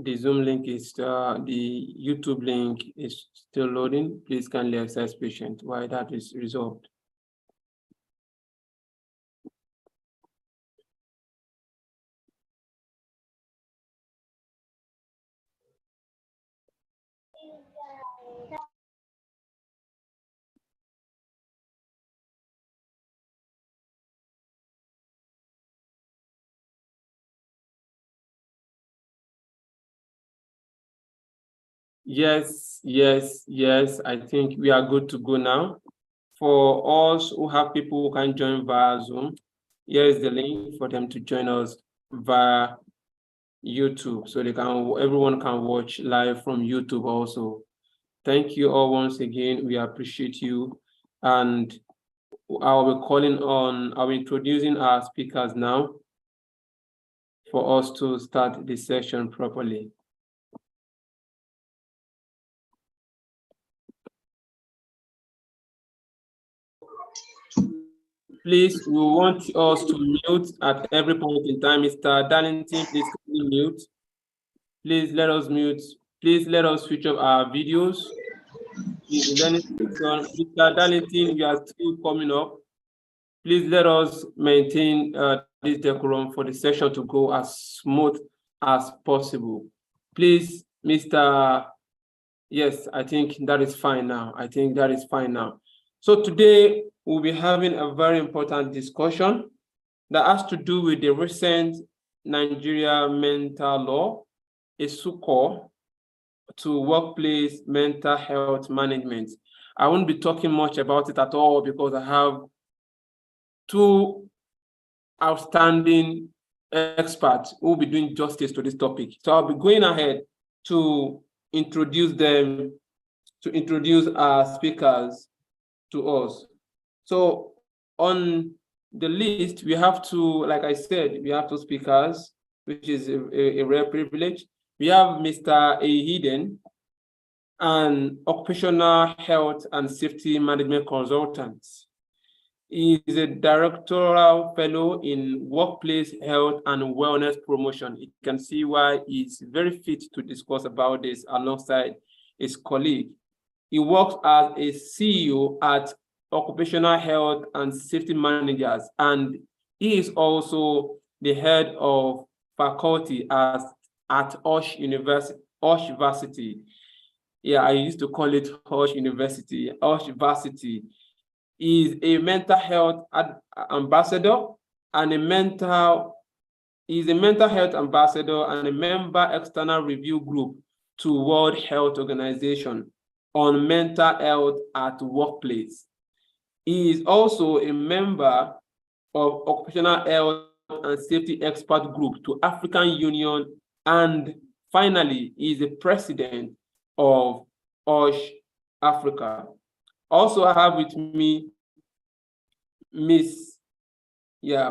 The Zoom link is, the YouTube link is still loading. Please kindly exercise patience while that is resolved. Yes, I think we are good to go now. For us who have people who can join via Zoom, here is the link for them to join us via YouTube, so everyone can watch live from YouTube also. Thank you all once again. We appreciate you. And I'll be introducing our speakers now for us to start the session properly. Please, we want us to mute at every point in time. Mr. Darlington, please mute. Please let us mute. Please let us switch off our videos. Mr. Darlington, you are still coming up. Please let us maintain this decorum for the session to go as smooth as possible. Please, Mr. Yes, I think that is fine now. So today we'll be having a very important discussion that has to do with the recent Nigeria mental law, a Succor to workplace mental health management. I won't be talking much about it at all because I have two outstanding experts who will be doing justice to this topic. So I'll be going ahead to introduce our speakers to us. So on the list, we have two, like I said, we have two speakers, which is a rare privilege. We have Mr. Ehiden, an occupational health and safety management consultant. He is a directorial fellow in workplace health and wellness promotion. You can see why he's very fit to discuss about this alongside his colleague. He works as a CEO at Occupational Health and Safety Managers, and he is also the head of faculty at Osh University. Yeah, I used to call it Osh University. Osh Varsity is a mental health ambassador and a mental health ambassador and a member external review group to World Health Organization on mental health at workplace. He is also a member of Occupational Health and Safety Expert Group to African Union, and finally, he is the president of OSH Africa. Also, I have with me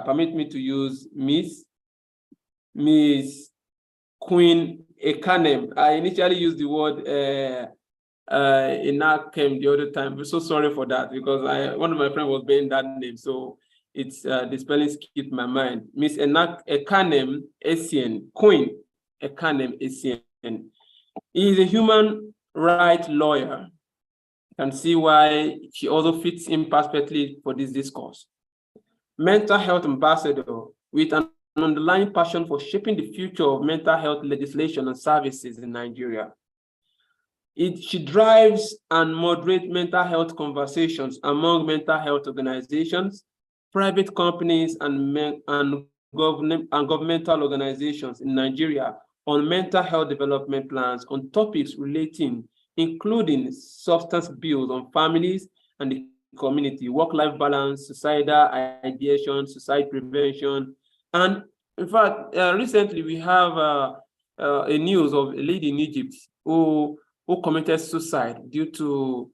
permit me to use Miss Queen Ekanem. I initially used the word Enakem the other time. I'm so sorry for that because one of my friends was bearing that name, so it's the spelling skipped my mind. Miss Ekanem Essien, Queen Ekanem Essien. He is a human rights lawyer. You can see why she also fits in perfectly for this discourse. Mental health ambassador with an underlying passion for shaping the future of mental health legislation and services in Nigeria. She drives and moderates mental health conversations among mental health organizations, private companies, and governmental organizations in Nigeria on mental health development plans on topics including substance abuse on families and the community, work-life balance, suicidal ideation, suicide prevention. And in fact, recently we have a news of a lady in Egypt who committed suicide due to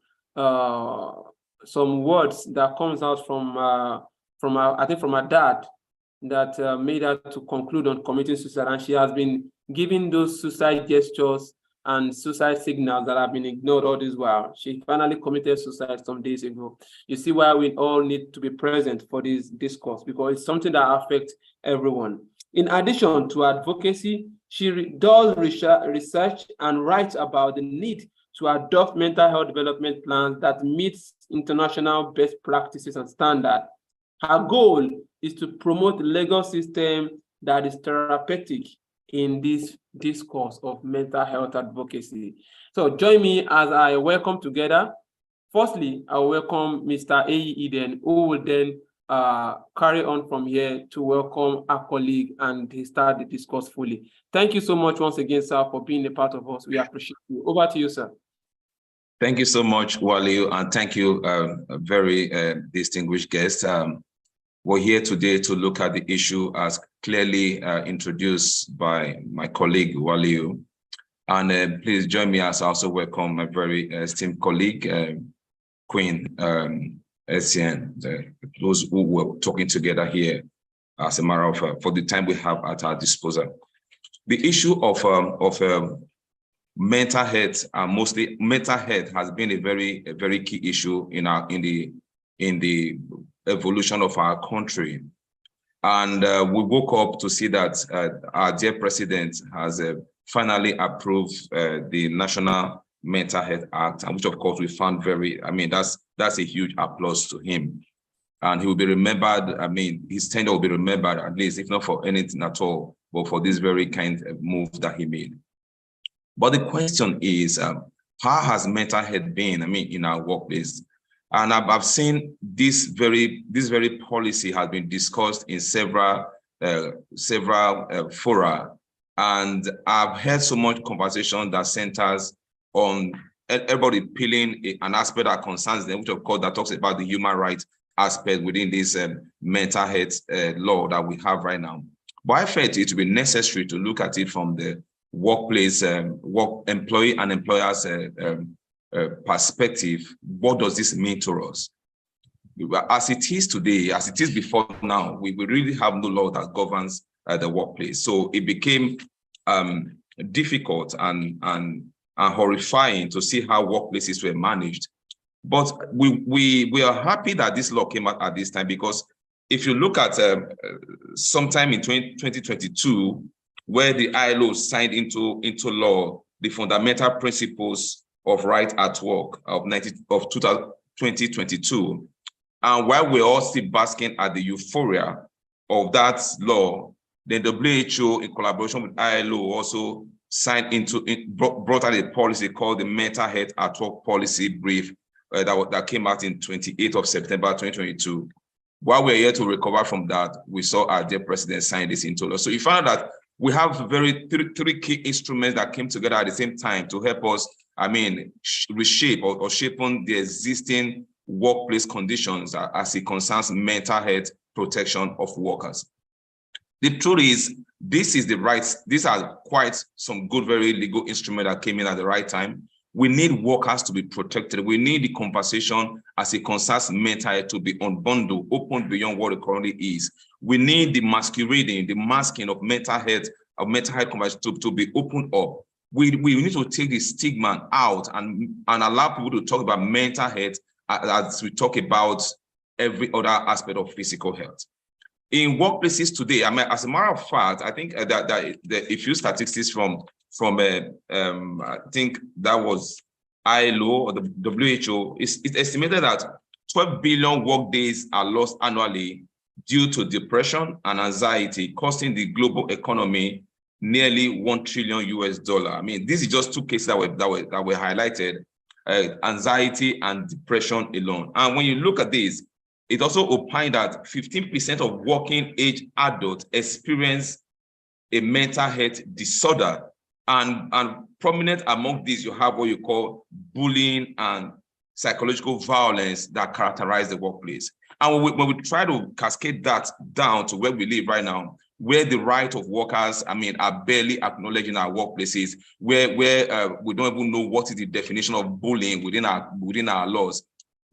some words that comes out from her dad that made her to conclude on committing suicide. And she has been giving those suicide gestures and suicide signals that have been ignored all this while. She finally committed suicide some days ago. You see why we all need to be present for this discourse, because it's something that affects everyone. In addition to advocacy, She does research and writes about the need to adopt mental health development plans that meets international best practices and standards. Her goal is to promote a legal system that is therapeutic in this discourse of mental health advocacy. So join me as I welcome together. Firstly, I welcome Mr. A.E. Eden, who will then carry on from here to welcome our colleague and start the discourse fully. Thank you so much once again, sir, for being a part of us. We appreciate you. Over to you, sir. Thank you so much, Waliu, and thank you, a very distinguished guest. We're here today to look at the issue as clearly introduced by my colleague, Waliu. And please join me as I also welcome my very esteemed colleague, Queen Essien, those who were talking together here as a matter of for the time we have at our disposal. The issue of mental health, mostly mental health, has been a very key issue in the evolution of our country. And we woke up to see that our dear president has finally approved the National Mental Health Act, and which of course we found that's a huge applause to him. And he will be remembered, his tenure will be remembered, at least, if not for anything at all, but for this very kind of move that he made. But the question is, how has mental health been, in our workplace? And I've seen this very policy has been discussed in several fora, and I've heard so much conversation that centers on everybody peeling an aspect that concerns them, which of course that talks about the human rights aspect within this mental health law that we have right now. But I felt it to be necessary to look at it from the workplace, employee and employer's perspective. What does this mean to us? As it is today, as it is before now, we really have no law that governs the workplace. So it became difficult and horrifying to see how workplaces were managed. But we are happy that this law came out at this time, because if you look at sometime in 2022, where the ILO signed into law the fundamental principles of right at work of 2022, and while we're all still basking at the euphoria of that law, then the WHO, in collaboration with ILO, also brought out a policy called the Mental Health at Work Policy Brief that came out in 28th of September 2022. While we're here to recover from that, we saw our dear president sign this into law. So you found that we have three key instruments that came together at the same time to help us, reshape or shape on the existing workplace conditions as it concerns mental health protection of workers. The truth is, these are quite some good, very legal instruments that came in at the right time. We need workers to be protected. We need the conversation as it concerns mental health to be unbundled, opened beyond what it currently is. We need the masquerading, the masking of mental health conversation to be opened up. We need to take the stigma out and allow people to talk about mental health as we talk about every other aspect of physical health. In workplaces today, as a matter of fact, I think that a few statistics from I think that was ILO or the WHO, it's estimated that 12 billion work days are lost annually due to depression and anxiety, costing the global economy nearly $1 trillion US. This is just two cases that were highlighted, anxiety and depression alone. And when you look at this, it also opined that 15% of working age adults experience a mental health disorder. And prominent among these, you have what you call bullying and psychological violence that characterize the workplace. And when we try to cascade that down to where we live right now, where the rights of workers, are barely acknowledged in our workplaces, where we don't even know what is the definition of bullying within our laws.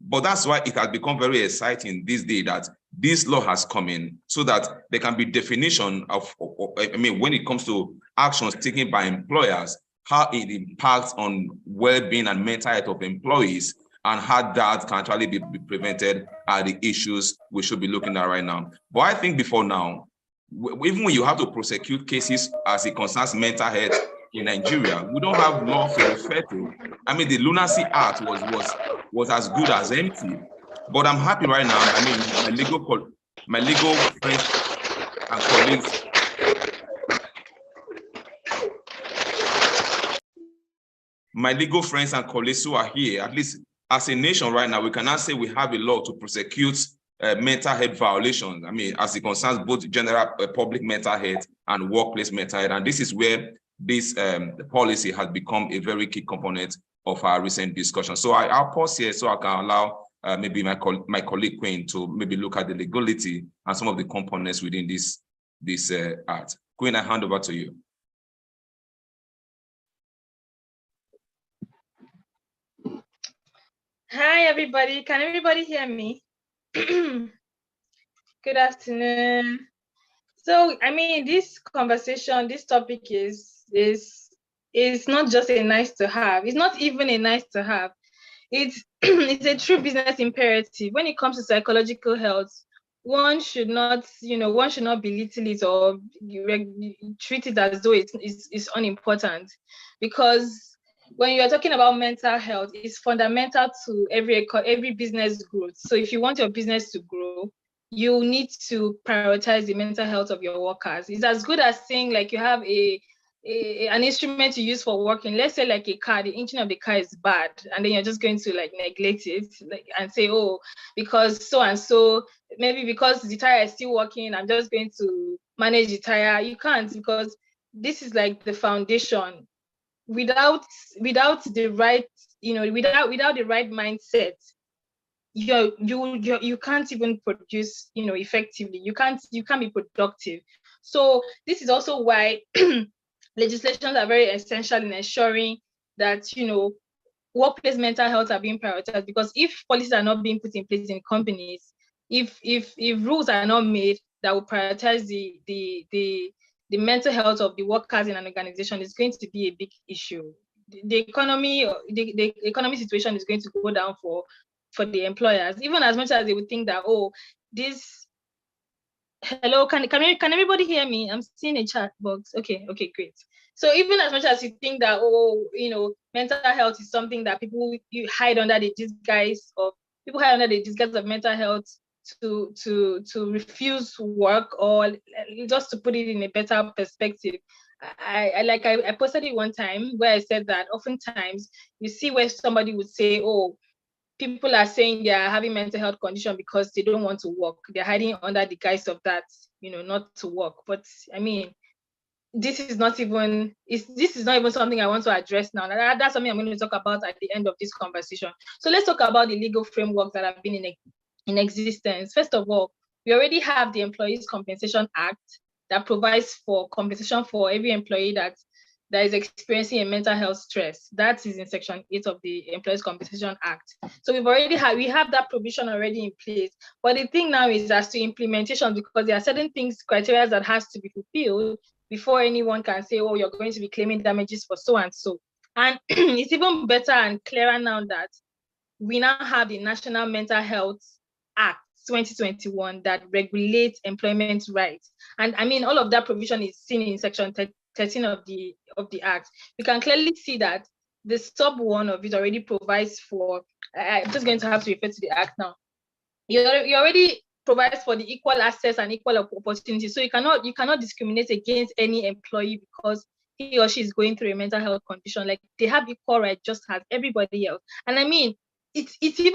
But that's why it has become very exciting this day that this law has come in, so that there can be definition of when it comes to actions taken by employers, how it impacts on well-being and mental health of employees, and how that can actually be prevented are the issues we should be looking at right now. But I think before now, even when you have to prosecute cases as it concerns mental health in Nigeria, we don't have law to refer to. I mean, the Lunacy Act was as good as empty. But I'm happy right now. I mean, my legal friends and colleagues. My legal friends and colleagues who are here, at least as a nation right now, we can now say we have a law to prosecute mental health violations. I mean, as it concerns both general public mental health and workplace mental health. And this is where this policy has become a very key component of our recent discussion. So I'll pause here so I can allow maybe my colleague Queen to maybe look at the legality and some of the components within this act. Queen, I hand over to you. Hi, everybody. Can everybody hear me? Good afternoon. So, I mean, this conversation, this topic is not just a nice to have. It's not even a nice to have. It's it's a true business imperative. When it comes to psychological health, one should not belittle it or treat it as though it's unimportant, because when you're talking about mental health, it's fundamental to every business growth. So if you want your business to grow, you need to prioritize the mental health of your workers. It's as good as saying like you have an instrument to use for working. Let's say like a car, the engine of the car is bad, and then you're just going to like neglect it and say, oh, because so and so, maybe because the tire is still working, I'm just going to manage the tire. You can't, because this is like the foundation. Without the right, without the right mindset, you can't even produce, effectively. You can't be productive. So this is also why legislations are very essential in ensuring that workplace mental health are being prioritized, because if policies are not being put in place in companies, if rules are not made that will prioritize the mental health of the workers in an organization, is going to be a big issue. The economy situation is going to go down for the employers, even as much as they would think that, oh, this. Hello, can everybody hear me? I'm seeing a chat box. Okay, great. So even as much as you think that, oh, mental health is something that people hide under the disguise of mental health to refuse work, or just to put it in a better perspective. I posted it one time where I said that oftentimes you see where somebody would say, oh, people are saying they are having mental health condition because they don't want to work. They're hiding under the guise of that, not to work. But I mean, this is not even something I want to address now. That's something I'm going to talk about at the end of this conversation. So let's talk about the legal frameworks that have been in existence. First of all, we already have the Employees Compensation Act that provides for compensation for every employee that is experiencing a mental health stress. That is in Section 8 of the Employees Compensation Act. So we have that provision already in place. But the thing now is as to implementation, because there are certain criteria that has to be fulfilled before anyone can say, oh, you're going to be claiming damages for so and so. And it's even better and clearer now that we now have the National Mental Health Act 2021 that regulates employment rights. And I mean, all of that provision is seen in Section 13 of the Act. We can clearly see that the sub 1 of it already provides for, I'm just going to have to refer to the Act now. You already provides for the equal access and equal opportunity. So you cannot discriminate against any employee because he or she is going through a mental health condition. Like, they have equal rights just as everybody else. And I mean, it's just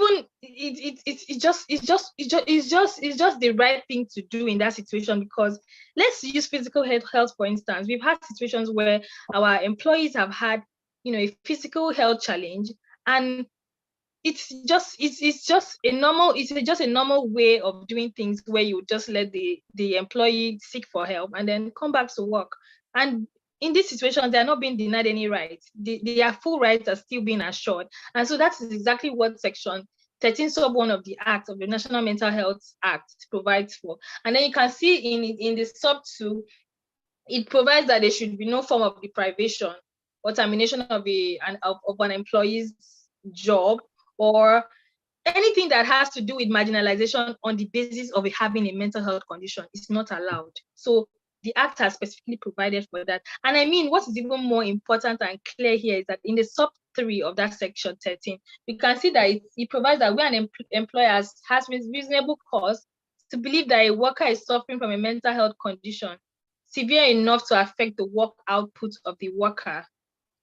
the right thing to do in that situation, because let's use physical health for instance. We've had situations where our employees have had a physical health challenge, and it's just a normal way of doing things, where you just let the employee seek for help and then come back to work. And in this situation, they are not being denied any rights. Their full rights are still being assured. And so that is exactly what Section 13 sub 1 of the Act, of the National Mental Health Act, provides for. And then you can see in the sub 2, it provides that there should be no form of deprivation or termination of an employee's job, or anything that has to do with marginalization on the basis of having a mental health condition is not allowed. So the Act has specifically provided for that. And I mean, what is even more important and clear here is that in the sub 3 of that section 13, we can see that it provides that when an employer has reasonable cause to believe that a worker is suffering from a mental health condition severe enough to affect the work output of the worker,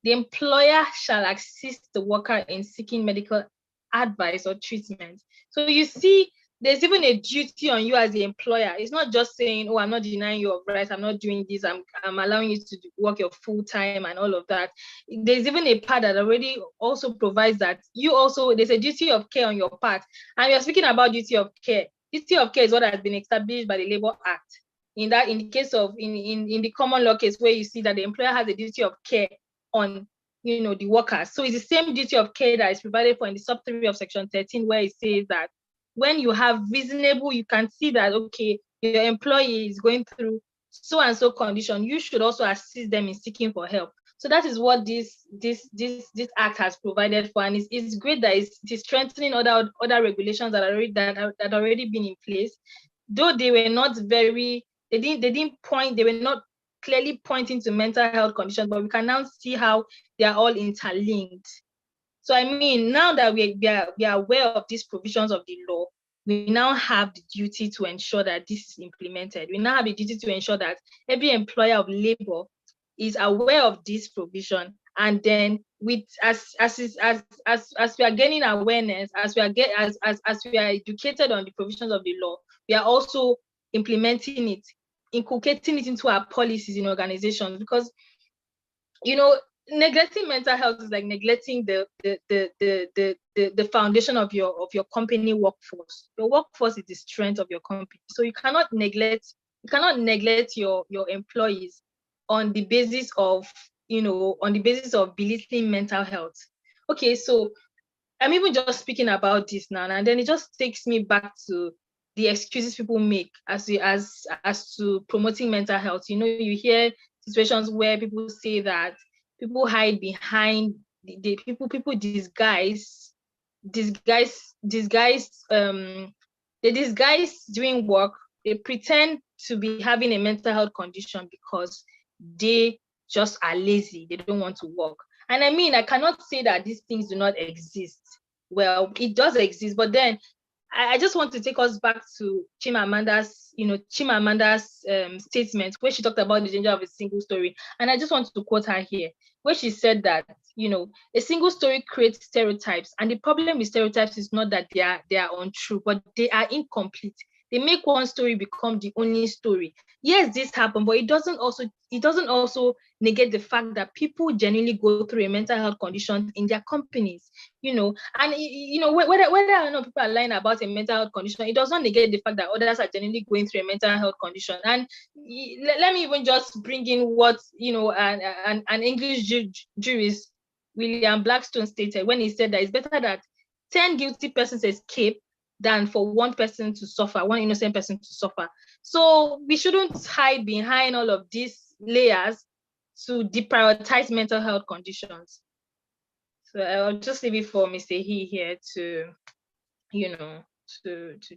the employer shall assist the worker in seeking medical advice or treatment. So you see, there's even a duty on you as the employer. It's not just saying, oh, I'm not denying your rights, I'm not doing this, I'm allowing you to work your full time and all of that. There's even a part that already also provides that there's a duty of care on your part. And you're speaking about duty of care. Duty of care is what has been established by the Labor Act. In the case of in the common law case, where you see that the employer has a duty of care on the workers. So it's the same duty of care that is provided for in the sub 3 of section 13, where it says that when you have reasonable, you can see that, okay, your employee is going through so and so condition, you should also assist them in seeking for help. So that is what this act has provided for, and it's great that it's strengthening other regulations that already been in place, though they were not very, they were not clearly pointing to mental health conditions, but we can now see how they are all interlinked. So I mean, now that we are aware of these provisions of the law, we now have the duty to ensure that this is implemented. We now have the duty to ensure that every employer of labor is aware of this provision, and then as we are gaining awareness, as we are educated on the provisions of the law, we are also implementing it, inculcating it into our policies in organizations, because neglecting mental health is like neglecting the foundation of your company workforce. Your workforce is the strength of your company, so you cannot neglect your employees on the basis of belittling mental health. Okay, so I'm even just speaking about this now, and then it just takes me back to the excuses people make as to promoting mental health. You hear situations where people say that people hide behind the people disguise doing work. They pretend to be having a mental health condition because they just are lazy. They don't want to work. And I mean, I cannot say that these things do not exist. Well, it does exist, but then I just want to take us back to Chimamanda's statement, where she talked about the danger of a single story. And I just want to quote her here, where she said that, a single story creates stereotypes. And the problem with stereotypes is not that they are untrue, but they are incomplete. They make one story become the only story. Yes, this happened, but it doesn't also negate the fact that people genuinely go through a mental health condition in their companies, and whether or not people are lying about a mental health condition, it does not negate the fact that others are genuinely going through a mental health condition. And let me even just bring in what an English jurist, William Blackstone, stated when he said that it's better that 10 guilty persons escape than for one innocent person to suffer. So we shouldn't hide behind all of these layers to deprioritize mental health conditions. So I'll just leave it for Mr. He here to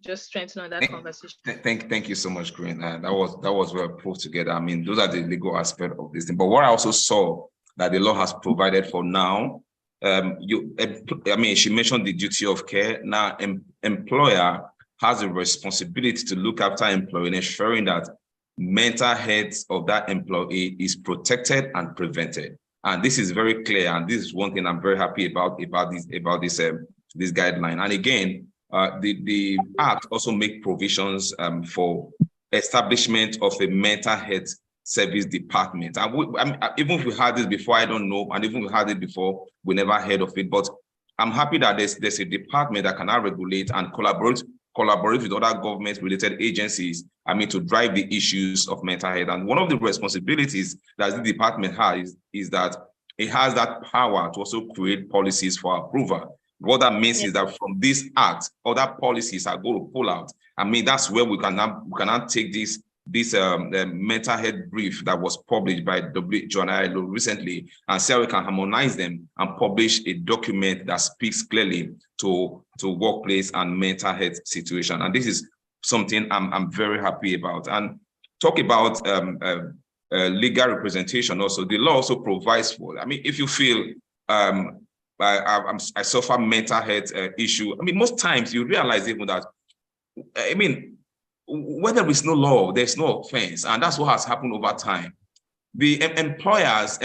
just strengthen on that conversation. Thank you so much, Green. That was well put together. I mean, those are the legal aspect of this thing. But what I also saw that the law has provided for now, she mentioned the duty of care. Now, employer has a responsibility to look after employee, ensuring that mental health of that employee is protected and prevented. And this is very clear. And this is one thing I'm very happy about this guideline. And again, the Act also make provisions for establishment of a mental health service department. And even if we had this before, I don't know, and even if we had it before, we never heard of it. But I'm happy that there's a department that can now regulate and collaborate with other government-related agencies, to drive the issues of mental health. And one of the responsibilities that the department has is that it has that power to also create policies for approval. What that means is that from this Act, other policies are going to pull out. That's where we can now take this this mental health brief that was published by WHO and ILO recently, and see how we can harmonize them and publish a document that speaks clearly to workplace and mental health situation. And this is something I'm very happy about. And talk about legal representation also. The law also provides for, I mean, if you feel I suffer mental health issue, I mean, most times you realize even that, I mean, when there is no law, there's no offense. And that's what has happened over time. The employers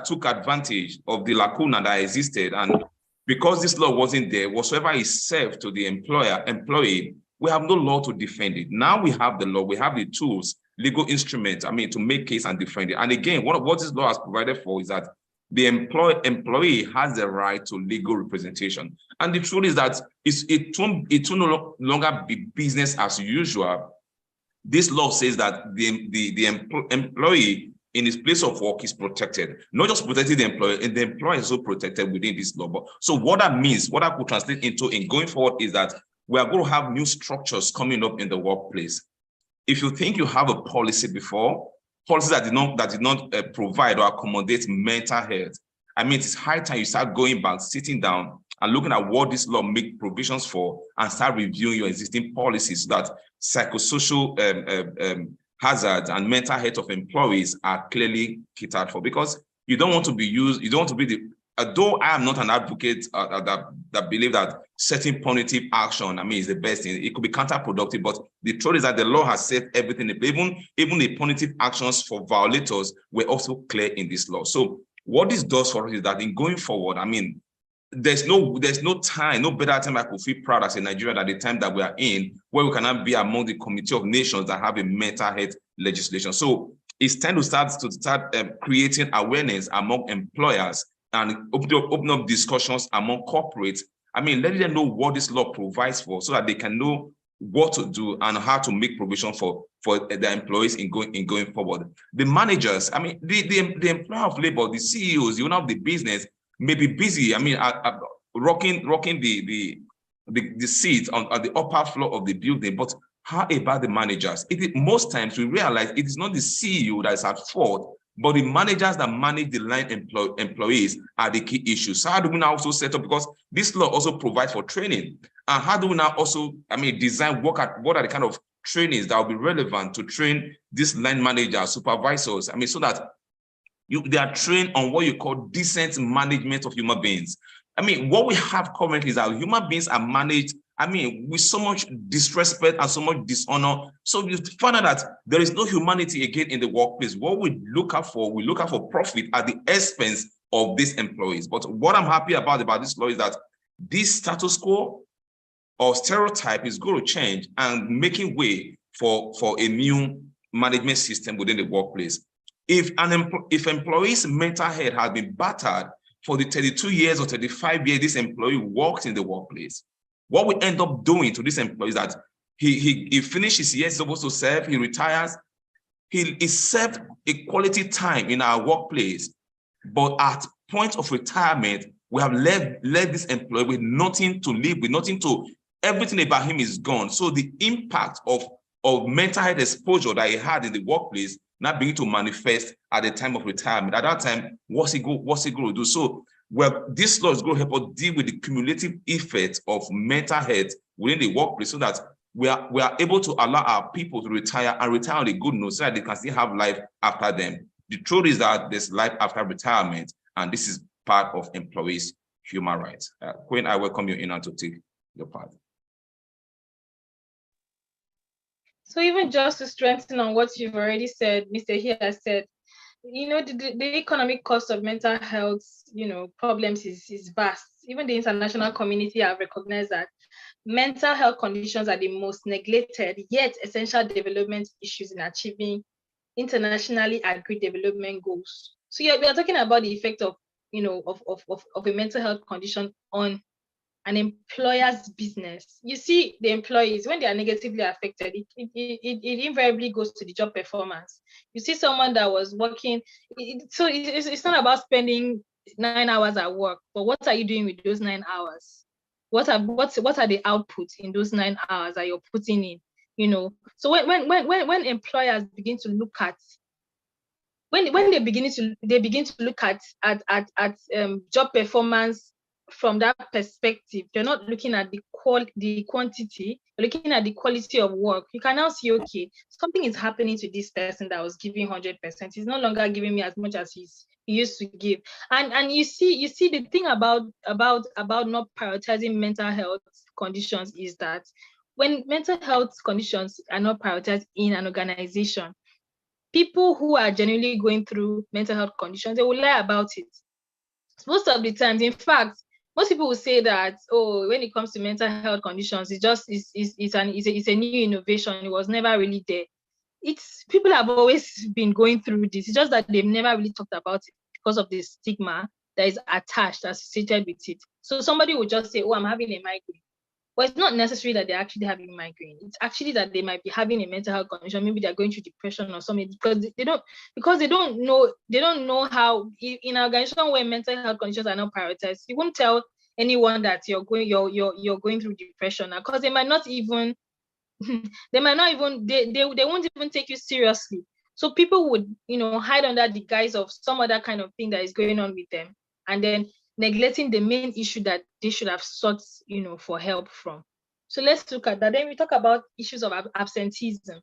took advantage of the lacuna that existed. And because this law wasn't there, whatsoever is served to the employee, we have no law to defend it. Now we have the law, we have the tools, legal instruments, I mean, to make case and defend it. And again, what this law has provided for is that the employee has the right to legal representation. And the truth is that it will no longer be business as usual. This law says that the employee in his place of work is protected, not just protecting the employer, and the employer is also protected within this law. So what that means, what I could translate into in going forward is that we are going to have new structures coming up in the workplace. If you think you have a policy before, policies that did not provide or accommodate mental health, I mean, it's high time you start going back, sitting down and looking at what this law makes provisions for and start reviewing your existing policies so that psychosocial hazards and mental health of employees are clearly catered for. Because you don't want to be used, you don't want to be the, though I am not an advocate that believe that certain punitive action, I mean, is the best thing. It could be counterproductive, but the truth is that the law has set everything. Even the punitive actions for violators were also clear in this law. So what this does for us is that in going forward, I mean, there's no time, no better time I could feel proud as a Nigerian than the time that we are in, where we cannot be among the Committee of Nations that have a mental health legislation. So it's time to start creating awareness among employers and open up discussions among corporates. I mean, let them know what this law provides for so that they can know what to do and how to make provision for the employees in going forward. The managers, I mean, the employer of labor, the CEOs, the owner of the business may be busy, I mean, rocking the seat on the upper floor of the building, but how about the managers? Most times we realize it is not the CEO that is at fault, but the managers that manage the line employees are the key issues. So how do we now also set up, because this law also provides for training, and how do we now also, I mean, design, what are the kind of trainings that will be relevant to train these line managers, supervisors, I mean, so that they are trained on what you call decent management of human beings. I mean, what we have currently is that human beings are managed, I mean, with so much disrespect and so much dishonor. So you find out that there is no humanity again in the workplace. What we look out for profit at the expense of these employees. But what I'm happy about this law is that this status quo or stereotype is going to change and making way for a new management system within the workplace. If employees' mental health has been battered for the 32 years or 35 years this employee works in the workplace, what we end up doing to this employee is that he finishes years supposed to serve, he retires, he served a quality time in our workplace, but at point of retirement, we have left this employee with nothing to live with, everything about him is gone. So the impact of mental health exposure that he had in the workplace not beginning to manifest at the time of retirement. At that time, what's he going to do? So, well, this law is going to help us deal with the cumulative effect of mental health within the workplace, so that we are able to allow our people to retire and retire on a good note, so that they can still have life after them. The truth is that there's life after retirement, and this is part of employees' human rights. Queen, I welcome you in and to take your part. So even just to strengthen on what you've already said, Mr. He has said, you know, the economic cost of mental health, you know, problems is vast. Even the international community have recognized that mental health conditions are the most neglected yet essential development issues in achieving internationally agreed development goals. So yeah, we are talking about the effect of, you know, of a mental health condition on an employer's business. You see, the employees, when they are negatively affected, it invariably goes to the job performance. You see someone that was working, so it's not about spending 9 hours at work, but what are you doing with those 9 hours? What are the outputs in those 9 hours that you're putting in? So when employers begin to look at, when they begin to look at job performance from that perspective, they're not looking at the quantity, they're looking at the quality of work. You can now see, okay, something is happening to this person that was giving 100%. He's no longer giving me as much as he used to give. And you see the thing about not prioritizing mental health conditions is that when mental health conditions are not prioritized in an organization, people who are genuinely going through mental health conditions, they will lie about it. Most of the times, in fact, most people will say that, oh, when it comes to mental health conditions, it's a new innovation. It was never really there. People have always been going through this. It's just that they've never really talked about it because of the stigma that is attached, associated with it. So somebody will just say, oh, I'm having a migraine. But it's not necessary that they're actually having migraine. It's actually that they might be having a mental health condition. Maybe they're going through depression or something, because they don't know how, in an organization where mental health conditions are not prioritized, you won't tell anyone that you're going through depression, because they won't even take you seriously. So people would hide under the guise of some other kind of thing that is going on with them, and then neglecting the main issue that they should have sought for help from. So let's look at that. Then we talk about issues of absenteeism.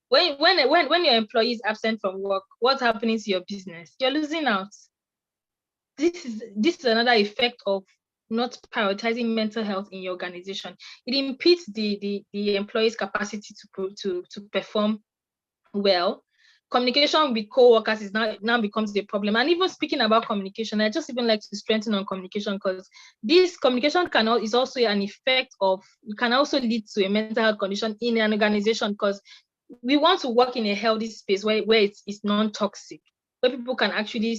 When your employee is absent from work, what's happening to your business? You're losing out. This is another effect of not prioritizing mental health in your organization. It impedes the employee's capacity to perform well. Communication with co-workers is now becomes a problem. And even speaking about communication, I just even like to strengthen on communication, because this communication is also an effect of, it can also lead to a mental health condition in an organization, because we want to work in a healthy space where it's non-toxic, where people can actually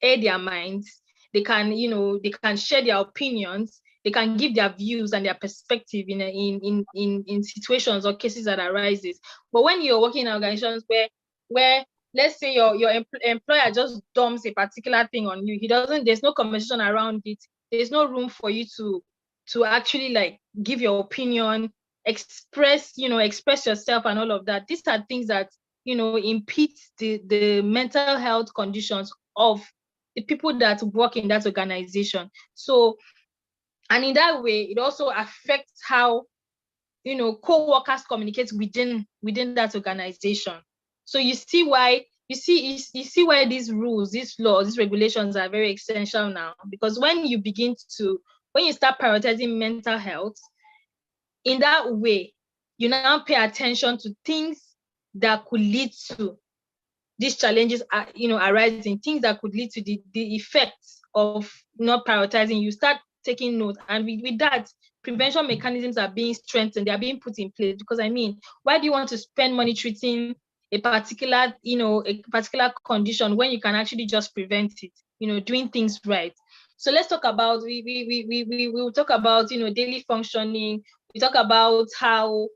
air their minds. They can share their opinions. They can give their views and their perspective in situations or cases that arises. But when you're working in organizations where let's say your employer just dumps a particular thing on you, there's no conversation around it. There's no room for you to actually give your opinion, express yourself and all of that. These are things that impede the mental health conditions of the people that work in that organization. So, and in that way, it also affects how co-workers communicate within that organization. So you see why these rules, these laws, these regulations are very essential now, because when you start prioritizing mental health in that way, you now pay attention to things that could lead to these challenges arising, things that could lead to the effects of not prioritizing. You start taking note, and with that, prevention mechanisms are being strengthened, they are being put in place. Because why do you want to spend money treating a particular condition when you can actually just prevent it, doing things right? So let's talk about, we will talk about daily functioning. We talk about how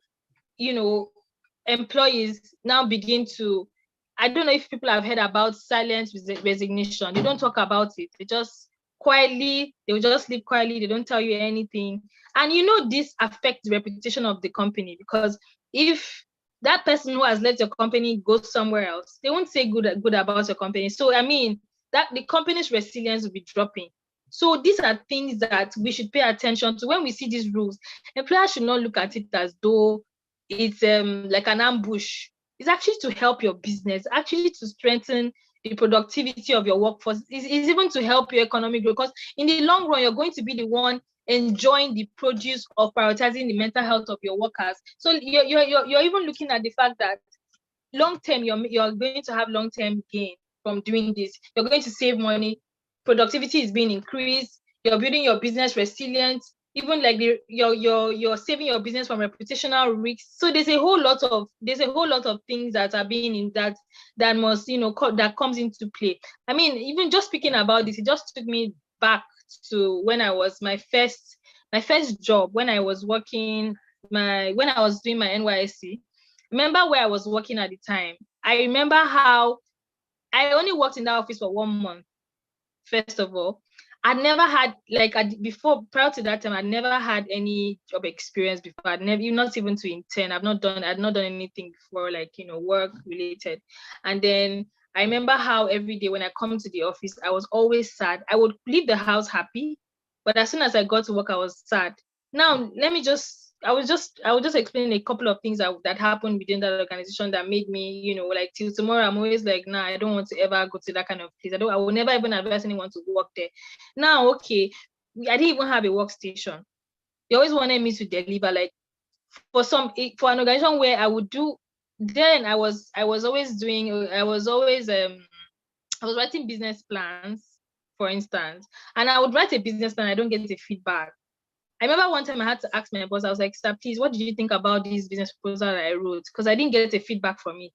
employees now begin to, I don't know if people have heard about silent resignation. They don't talk about it. They just quietly, they will just sleep quietly. They don't tell you anything. And this affects the reputation of the company, because if that person who has left your company goes somewhere else, they won't say good about your company. So that the company's resilience will be dropping. So these are things that we should pay attention to when we see these rules. Employers should not look at it as though it's like an ambush. It's actually to help your business, actually to strengthen the productivity of your workforce. It's even to help your economic growth, because in the long run, you're going to be the one enjoying the produce of prioritizing the mental health of your workers. So you're even looking at the fact that long term, you're going to have long-term gain from doing this. You're going to save money. Productivity is being increased. You're building your business resilience. Even you're saving your business from reputational risks. So there's a whole lot of things that are being in that must that comes into play. Even just speaking about this, it just took me back to when I was my first job, when I was doing my NYSC. Remember where I was working at the time. I remember how I only worked in that office for 1 month, first of all. I'd never had, like, before, prior to that time, I'd never had any job experience before. I'd never, not even to intern. I'd not done anything before, like, work related. And then I remember how every day when I come to the office, I was always sad. I would leave the house happy, but as soon as I got to work, I was sad. Now, I will just explain a couple of things that happened within that organization that made me, like, till tomorrow, I'm always like, nah, I don't want to ever go to that kind of place. I will never even advise anyone to work there. Now, okay, I didn't even have a workstation. They always wanted me to deliver, like, for an organization where I would do. Then I was writing business plans, for instance, and I would write a business plan. I don't get the feedback. I remember one time I had to ask my boss, I was like, sir, please, what did you think about this business proposal that I wrote? Because I didn't get a feedback from it.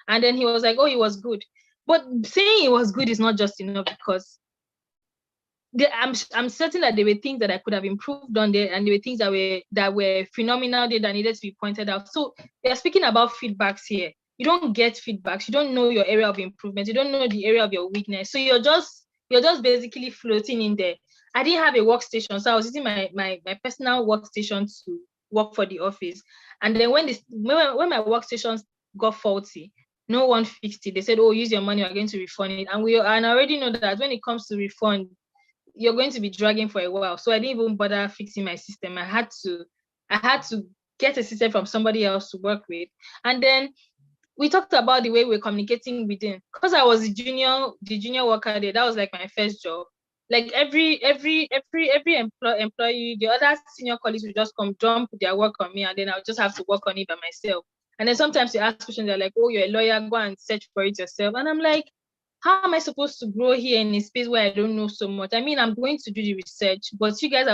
And then he was like, oh, it was good. But saying it was good is not just enough, because I'm certain that there were things that I could have improved on there, and there were things that were phenomenal there that needed to be pointed out. So we are speaking about feedbacks here. You don't get feedbacks. You don't know your area of improvement. You don't know the area of your weakness. So you're just basically floating in there. I didn't have a workstation, so I was using my personal workstation to work for the office. And then when my workstations got faulty, no one fixed it. They said, oh, use your money, we're going to refund it. And I already know that when it comes to refund, you're going to be dragging for a while. So I didn't even bother fixing my system. I had to get a system from somebody else to work with. And then we talked about the way we're communicating within. Because I was the junior worker there, that was like my first job. Like every employee, the other senior colleagues would just come dump their work on me, and then I'll just have to work on it by myself. And then sometimes you ask questions, they're like, oh, you're a lawyer, go and search for it yourself. And I'm like, how am I supposed to grow here in a space where I don't know so much? I mean, I'm going to do the research, but you guys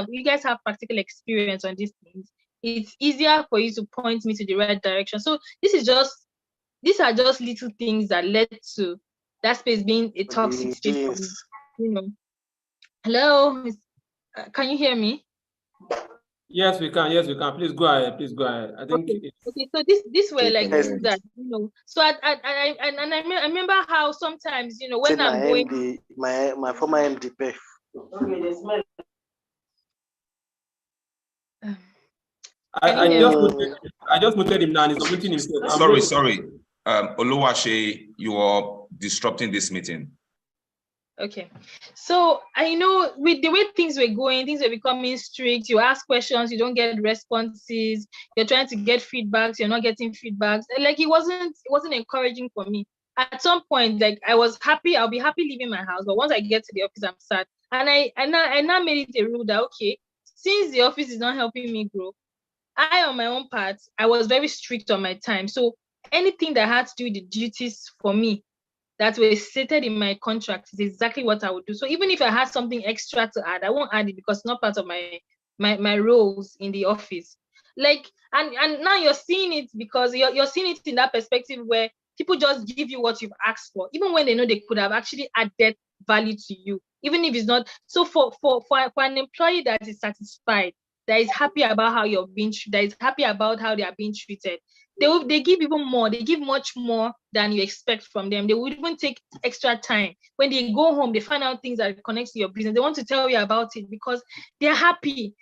have practical experience on these things. It's easier for you to point me to the right direction. So these are just little things that led to that space being a toxic space for me. Hello, can you hear me? Yes, we can. Please go ahead. I think. Okay. So this were like things that So I remember how sometimes when I'm going. My former MD PEF. I just muted him now and he's muting himself. Sorry. Oluwase, you are disrupting this meeting. Okay, so I know with the way things were going, things were becoming strict. You ask questions, you don't get responses. You're trying to get feedbacks, you're not getting feedbacks. Like it wasn't encouraging for me. At some point, like I was happy, I'll be happy leaving my house, but once I get to the office, I'm sad. And I now made it a rule that okay, since the office is not helping me grow, I on my own part, I was very strict on my time. So anything that had to do with the duties for me that were stated in my contract is exactly what I would do. So even if I had something extra to add, I won't add it because it's not part of my roles in the office. Like, and now you're seeing it because you're seeing it in that perspective where people just give you what you've asked for, even when they know they could have actually added value to you, even if it's not. So for an employee that is satisfied, that is happy about how you're being, that is happy about how they are being treated, they give even more. They give much more than you expect from them. They would even take extra time. When they go home, they find out things that connect to your business. They want to tell you about it because they're happy.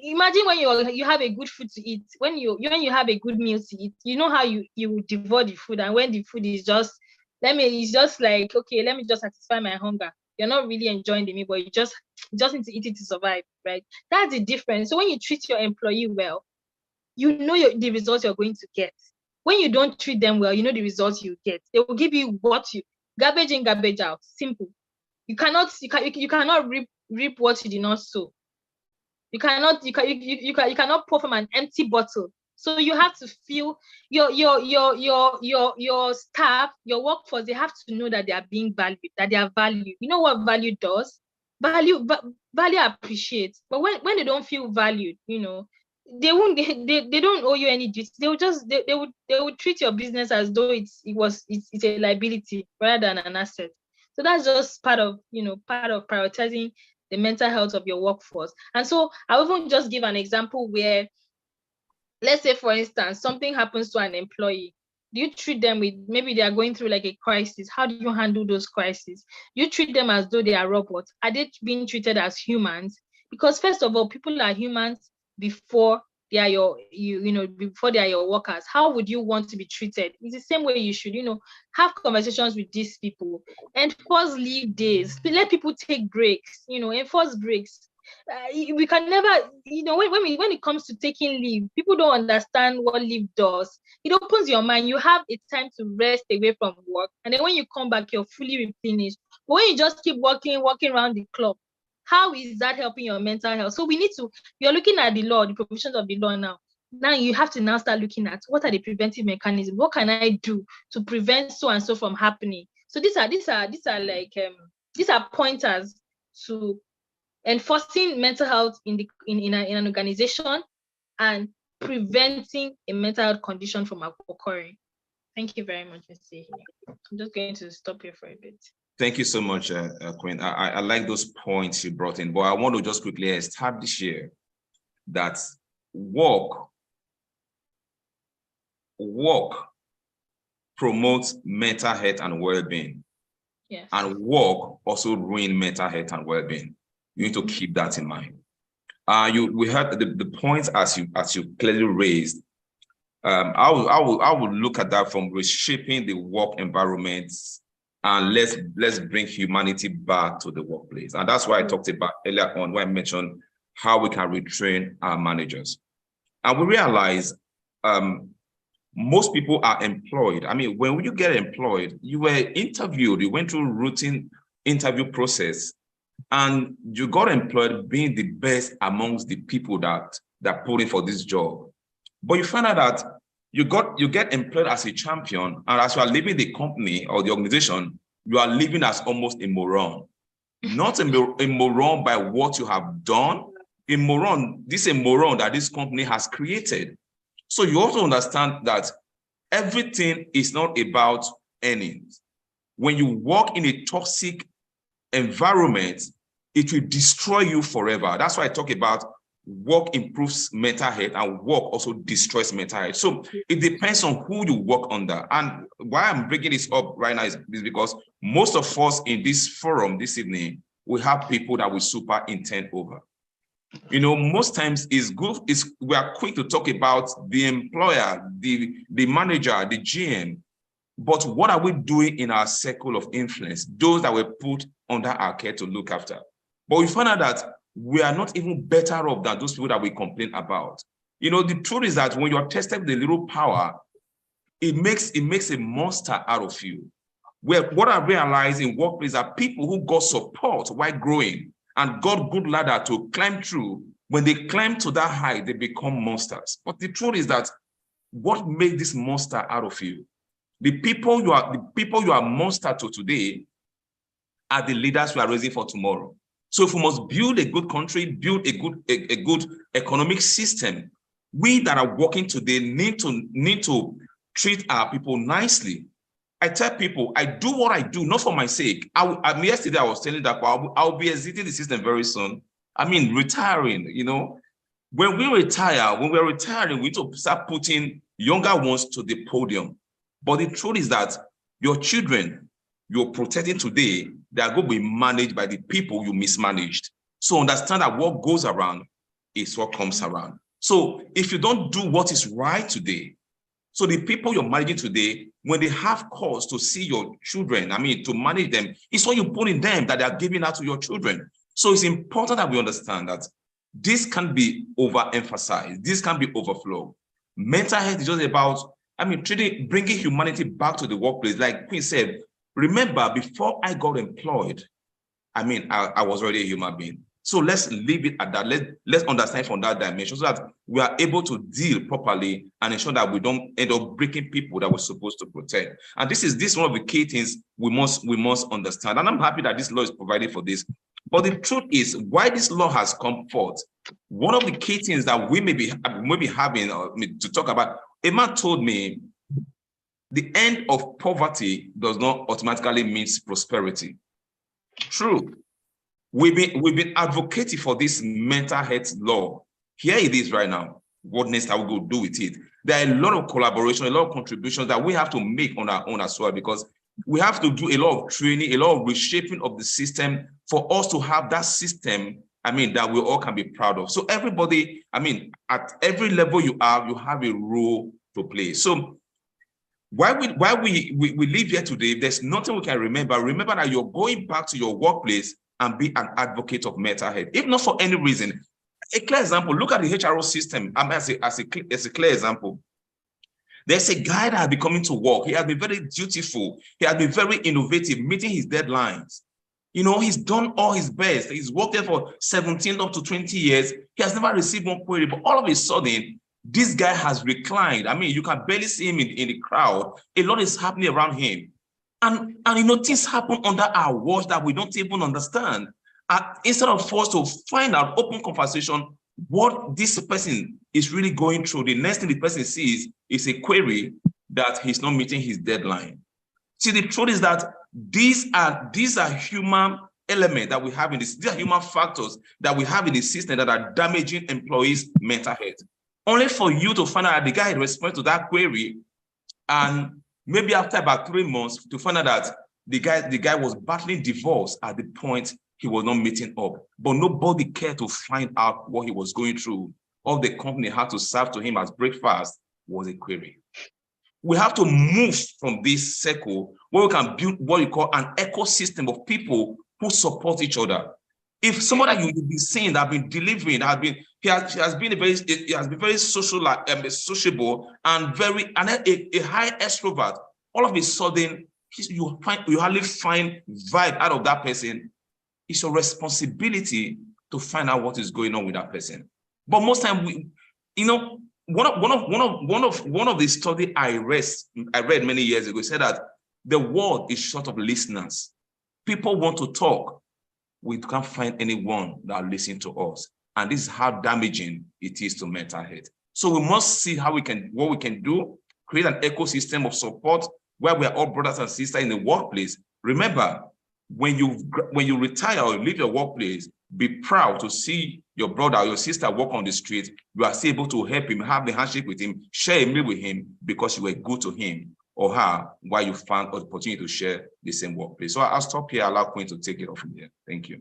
Imagine when you have a good food to eat. When you have a good meal to eat, you know how you devour the food, and when the food is just it's just like, okay, let me just satisfy my hunger. You're not really enjoying the meal, but you just need to eat it to survive, right? That's the difference. So when you treat your employee well, you know the results you're going to get. When you don't treat them well, you know the results you get. They will give you garbage in, garbage out. Simple. You cannot reap what you did not sow. You cannot pour from an empty bottle. So you have to feel your staff, your workforce, they have to know that they are being valued, that they are valued. You know what value does? Value appreciates. But when they don't feel valued, they don't owe you any duty. They would treat your business as though it's a liability rather than an asset. So that's just part of prioritizing the mental health of your workforce. And so I will even just give an example where, let's say for instance, something happens to an employee Do you treat them with, maybe they are going through like a crisis? How do you handle those crises? You treat them as though they are robots. Are they being treated as humans? Because first of all, people are humans before they are before they are your workers. How would you want to be treated? It's the same way you should, have conversations with these people. Enforce leave days. Let people take breaks. Enforce breaks. We can never, when it comes to taking leave, people don't understand what leave does. It opens your mind. You have a time to rest away from work, and then when you come back, you're fully replenished. But when you just keep walking around the clock, how is that helping your mental health? So you're looking at the law, the provisions of the law now. Now you have to now start looking at, what are the preventive mechanisms? What can I do to prevent so and so from happening? So these are pointers to enforcing mental health in an organization and preventing a mental health condition from occurring. Thank you very much, Mr. I'm just going to stop here for a bit. Thank you so much, Queen. I like those points you brought in, but I want to just quickly establish here that work promotes mental health and well-being. Yes. And work also ruins mental health and well-being. You need to keep that in mind. We heard the points as you clearly raised. I would look at that from reshaping the work environments, and let's bring humanity back to the workplace. And that's why I talked about earlier on when I mentioned how we can retrain our managers. And we realize most people are employed. I mean, when you get employed, you were interviewed, you went through routine interview process, and you got employed being the best amongst the people that put in for this job. But you find out that you get employed as a champion, and as you are leaving the company or the organization, you are living as almost a moron. Not a moron by what you have done, a moron that this company has created. So you also understand that everything is not about earnings. When you work in a toxic environment, it will destroy you forever. That's why I talk about work improves mental health and work also destroys mental health. So it depends on who you work under. And why I'm bringing this up right now is because most of us in this forum this evening, we have people that we super intend over. Most times we are quick to talk about the employer, the manager, the GM, but what are we doing in our circle of influence, those that were put under our care to look after? But we find out that we are not even better off than those people that we complain about. The truth is that when you're tested with a little power, it makes a monster out of you. What I realize in workplace are people who got support while growing and got good ladder to climb through. When they climb to that height, they become monsters. But the truth is that what makes this monster out of you? The people you are monster to today are the leaders we are raising for tomorrow. So if we must build a good country, build a good economic system, we that are working today need to treat our people nicely. I tell people, I do what I do, not for my sake. Yesterday I was telling that I'll be exiting the system very soon. I mean, retiring, When we're retiring, we need to start putting younger ones to the podium. But the truth is that your children you're protecting today, they are going to be managed by the people you mismanaged. So understand that what goes around is what comes around. So if you don't do what is right today, so the people you're managing today, when they have cause to see your children, to manage them, it's what you put in them that they are giving out to your children. So it's important that we understand that this can be overemphasized. This can be overflow. Mental health is just about, bringing humanity back to the workplace. Like Queen said, remember, before I got employed, I was already a human being. So let's leave it at that. Let's understand from that dimension so that we are able to deal properly and ensure that we don't end up breaking people that we're supposed to protect. And this is one of the key things we must understand. And I'm happy that this law is provided for this. But the truth is, why this law has come forth, one of the key things that we may be having to talk about, a man told me, the end of poverty does not automatically mean prosperity. True. We've been advocating for this mental health law. Here it is right now. what next are we going to do with it? There are a lot of collaboration, a lot of contributions that we have to make on our own as well, because we have to do a lot of training, a lot of reshaping of the system for us to have that system, that we all can be proud of. So everybody, at every level you have a role to play. So while we live here today, there's nothing we can remember. Remember that you're going back to your workplace and be an advocate of mental health, if not for any reason. A clear example, look at the HRO system as a clear example. There's a guy that has been coming to work. He has been very dutiful. He has been very innovative, meeting his deadlines. He's done all his best. He's worked there for 17 up to 20 years. He has never received one query, but all of a sudden, this guy has reclined. You can barely see him in the crowd. A lot is happening around him. And things happen under our watch that we don't even understand. Instead of us to find out, open conversation, what this person is really going through, the next thing the person sees is a query that he's not meeting his deadline. See, the truth is that these are human elements that we have in this. These are human factors that we have in the system that are damaging employees' mental health. Only for you to find out that the guy had responded to that query, and maybe after about 3 months to find out that the guy was battling divorce at the point he was not meeting up. But nobody cared to find out what he was going through. All the company had to serve to him as breakfast was a query. We have to move from this circle where we can build what we call an ecosystem of people who support each other. If somebody you will be seeing that have been delivering, he has been very sociable and a high extrovert, all of a sudden you hardly find vibe out of that person. It's your responsibility to find out what is going on with that person. But most time one of the study I read many years ago said that the world is short of listeners. People want to talk. We can't find anyone that will listen to us. And this is how damaging it is to mental health. So we must see what we can do, create an ecosystem of support where we are all brothers and sisters in the workplace. Remember, when you retire or leave your workplace, be proud to see your brother or your sister walk on the street. You are still able to help him, have the handshake with him, share a meal with him because you were good to him or her while you found an opportunity to share the same workplace. So I'll stop here, allow Queen to take it off from here. Thank you.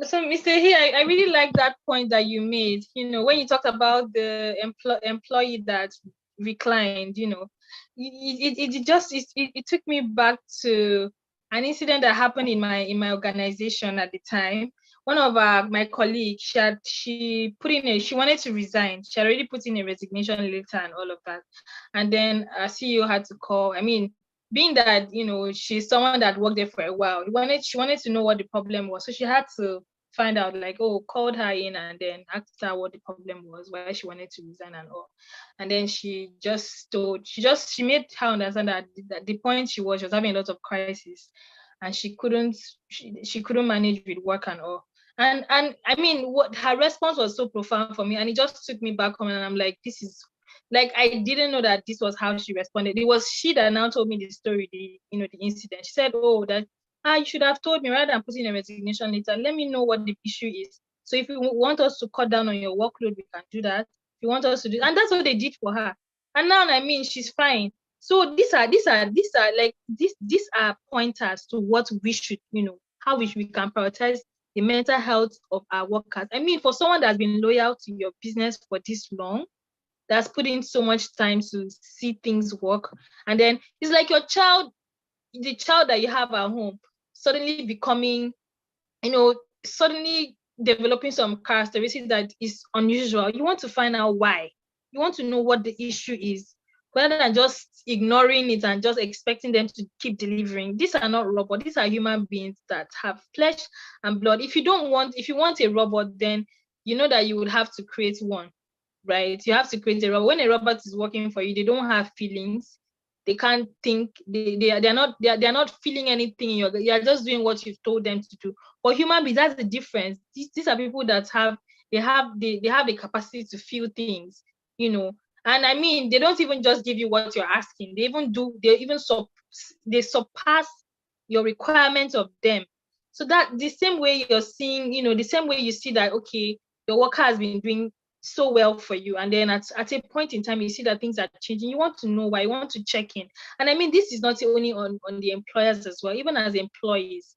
So, Mr. He, I really like that point that you made. When you talked about the employee that reclined, it took me back to an incident that happened in my organization at the time. One of my colleagues, she wanted to resign. She had already put in a resignation letter and all of that. And then our CEO had to call. Being that, she's someone that worked there for a while, she wanted to know what the problem was. So she had to find out, called her in and then asked her what the problem was, why she wanted to resign and all. And then she made her understand that the point she was having a lot of crisis and she couldn't manage with work and all. And what her response was so profound for me, and it just took me back home, and I'm like, this is I didn't know that this was how she responded. It was she that now told me the story, the incident. She said, oh, that you should have told me rather than putting a resignation letter. Let me know what the issue is. So if you want us to cut down on your workload, we can do that. If you want us to do, and that's what they did for her. And now, she's fine. So these are pointers to what we should, how we can prioritize the mental health of our workers. For someone that's been loyal to your business for this long, that's put in so much time to see things work. And then it's like your child, the child that you have at home, suddenly becoming, suddenly developing some characteristics that is unusual. You want to find out why. You want to know what the issue is, rather than just ignoring it and just expecting them to keep delivering. These are not robots. These are human beings that have flesh and blood. If you want a robot, then you know that you would have to create one, right? You have to create a robot. When a robot is working for you, they don't have feelings. They can't think. They're not feeling anything. You're just doing what you've told them to do. But human beings, that's the difference. These are people that have the capacity to feel things, And they don't even just give you what you're asking. They surpass your requirements of them. So that the same way you're seeing, the same way you see that, okay, your worker has been doing so well for you, and then at a point in time you see that things are changing, you want to know why, you want to check in. And I mean, this is not only on the employers as well, even as employees,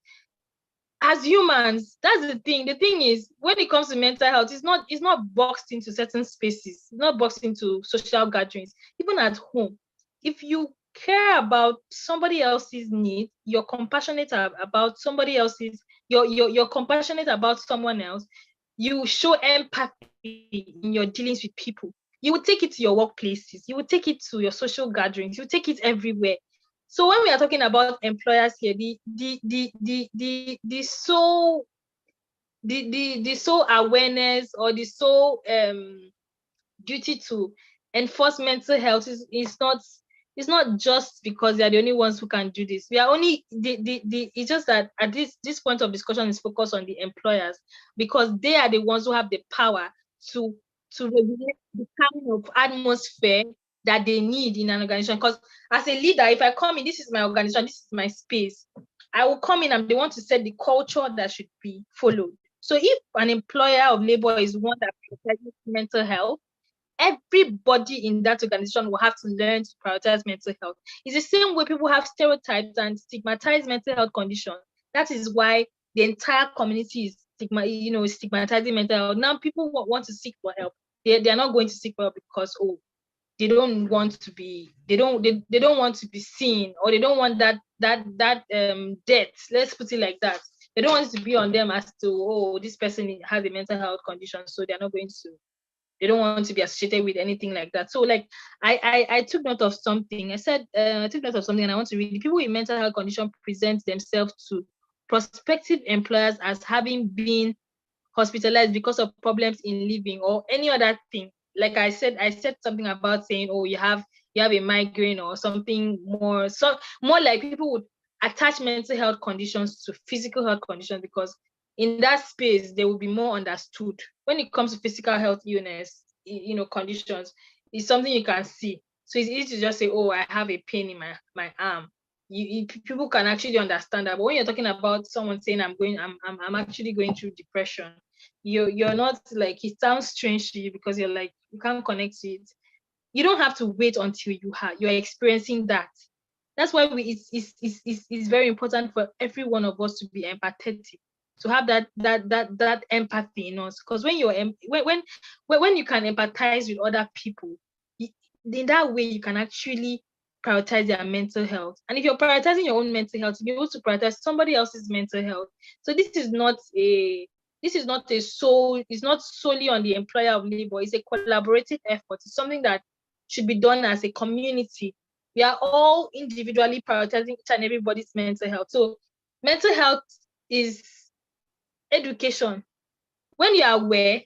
as humans. That's the thing is, when it comes to mental health, it's not boxed into certain spaces, it's not boxed into social gatherings. Even at home, if you care about somebody else's need, you're compassionate about somebody else's, you're compassionate about someone else, you show empathy in your dealings with people, you would take it to your workplaces, you would take it to your social gatherings, you would take it everywhere. So when we are talking about employers here, the sole awareness, or the sole duty to enforce mental health is not just because they are the only ones who can do this. We are only it's just that at this point of discussion is focused on the employers, because they are the ones who have the power to regulate the kind of atmosphere that they need in an organization. Because as a leader, if I come in, this is my organization, this is my space, I will come in and they want to set the culture that should be followed. So if an employer of labor is one that prioritizes mental health, everybody in that organization will have to learn to prioritize mental health. It's the same way people have stereotypes and stigmatize mental health conditions. That is why the entire community is stigmatizing mental health. Now people want to seek for help. They are not going to seek for help because they don't want to be want to be seen, or they don't want that debt. Let's put it like that. They don't want it to be on them as to, this person has a mental health condition, so they're not going to. They don't want to be associated with anything like that. So like I took note of something. I said I took note of something, and I want to read. The people with mental health condition present themselves to prospective employers as having been hospitalized because of problems in living or any other thing. Like I said something about saying, you have a migraine or something more like people would attach mental health conditions to physical health conditions, because in that space they will be more understood. When it comes to physical health illness, conditions, it's something you can see. So it's easy to just say, I have a pain in my arm. People can actually understand that. But when you're talking about someone saying I'm actually going through depression, you're not like, it sounds strange to you because you're like, you can't connect to it. You don't have to wait until you're experiencing that. That's why it's very important for every one of us to be empathetic, to have that empathy in us. Because when you can empathize with other people, in that way you can actually prioritize their mental health. And if you're prioritizing your own mental health, you'll be able to prioritize somebody else's mental health. So it's not solely on the employer of labor. It's a collaborative effort. It's something that should be done as a community. We are all individually prioritizing each and everybody's mental health. So mental health is education. When you are aware,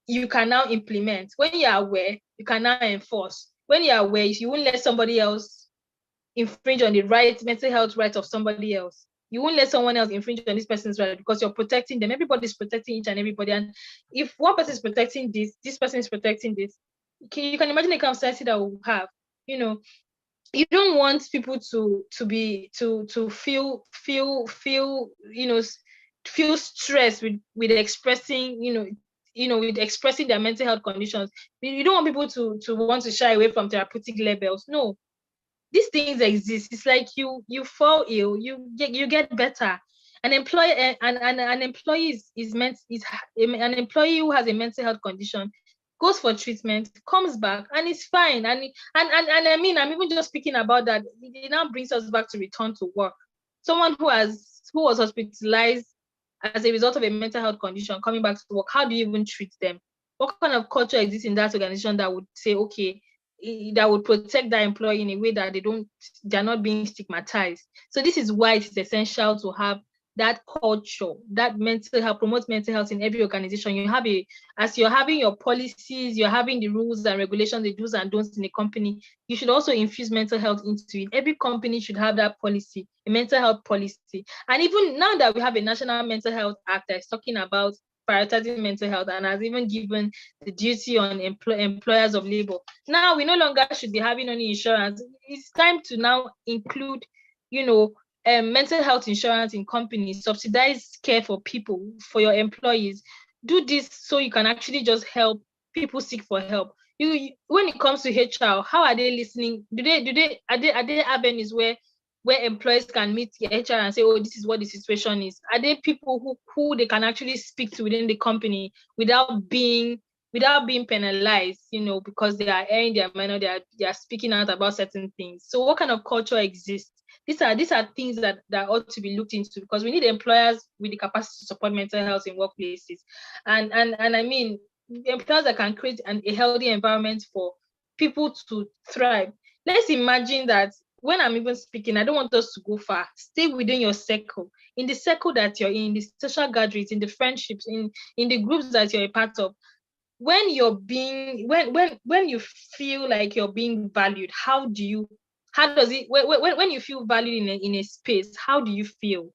you can now implement. When you are aware, you can now enforce. When you are aware, you won't let somebody else infringe on the mental health rights of somebody else. You won't let someone else infringe on this person's right, because you're protecting them. Everybody's protecting each and everybody. And if one person is protecting this person is protecting this, you can imagine the kind of society that we'll have. You don't want people to feel stressed with expressing, with expressing their mental health conditions. You don't want people to want to shy away from therapeutic labels. No, these things exist. It's like you fall ill, you get better. An employee an employee an employee who has a mental health condition goes for treatment, comes back, and it's fine. And I mean, I'm even just speaking about that. It now brings us back to return to work. Someone who was hospitalized as a result of a mental health condition coming back to work, how do you even treat them? What kind of culture exists in that organization that would say, okay, that would protect that employee in a way that they're not being stigmatized? So this is why it is essential to have that culture, that promotes mental health in every organization. As you're having your policies, you're having the rules and regulations, the do's and don'ts in a company, you should also infuse mental health into it. Every company should have that policy, a mental health policy. And even now that we have a National Mental Health Act that's talking about prioritizing mental health and has even given the duty on employers of labor, now we no longer should be having only insurance. It's time to now include, mental health insurance in companies, subsidized care for people, for your employees. Do this so you can actually just help people seek for help. When it comes to HR, how are they listening? Are there avenues where employees can meet the HR and say, oh, this is what the situation is? Are there people who they can actually speak to within the company without being penalized, because they are airing their mind, or they are speaking out about certain things? So what kind of culture exists? These are things that ought to be looked into, because we need employers with the capacity to support mental health in workplaces. And I mean, employers that can create a healthy environment for people to thrive. Let's imagine that when I'm even speaking, I don't want us to go far. Stay within your circle, in the circle that you're in, the social gatherings, in the friendships, in the groups that you're a part of. When you feel like you're being valued, when you feel valued in a space, how do you feel?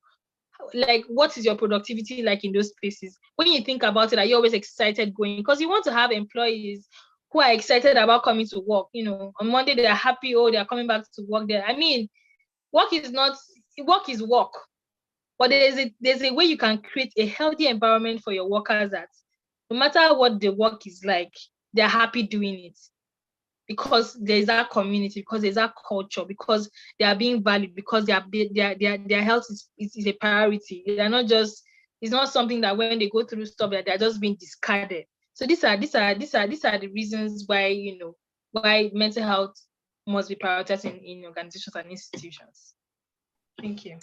Like, what is your productivity like in those spaces? When you think about it, are you always excited going? Because you want to have employees who are excited about coming to work. On Monday they are happy, they are coming back to work there. I mean, work is work. But there's a way you can create a healthy environment for your workers that no matter what the work is like, they're happy doing it. Because there's that community, because there's that culture, because they are being valued, because their health is a priority. They're not just, it's not something that when they go through stuff that they're just being discarded. So these are the reasons why, why mental health must be prioritized in organizations and institutions. Thank you.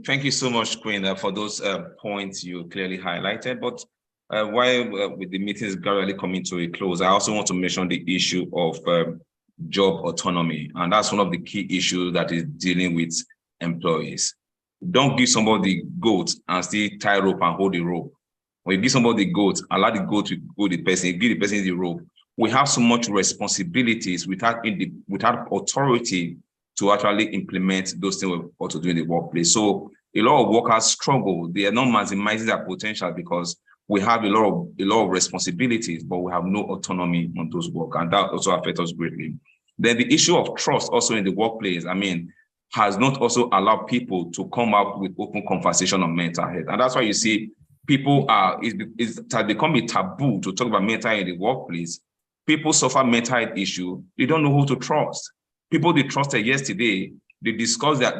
Thank you so much, Queen, for those points you clearly highlighted. But while with the meetings gradually coming to a close, I also want to mention the issue of job autonomy. And that's one of the key issues that is dealing with employees. Don't give somebody goat and still tie rope and hold the rope. When you give somebody goat, allow the goat to go the person, give the person the rope. We have so much responsibilities without authority to actually implement those things we're ought to do in the workplace. So a lot of workers struggle. They are not maximizing their potential because we have a lot of responsibilities, but we have no autonomy on those work, and that also affects us greatly. Then the issue of trust also in the workplace, has not also allowed people to come up with open conversation on mental health. And that's why you see people it has become a taboo to talk about mental health in the workplace. People suffer mental health issue. They don't know who to trust. People they trusted yesterday, they discuss their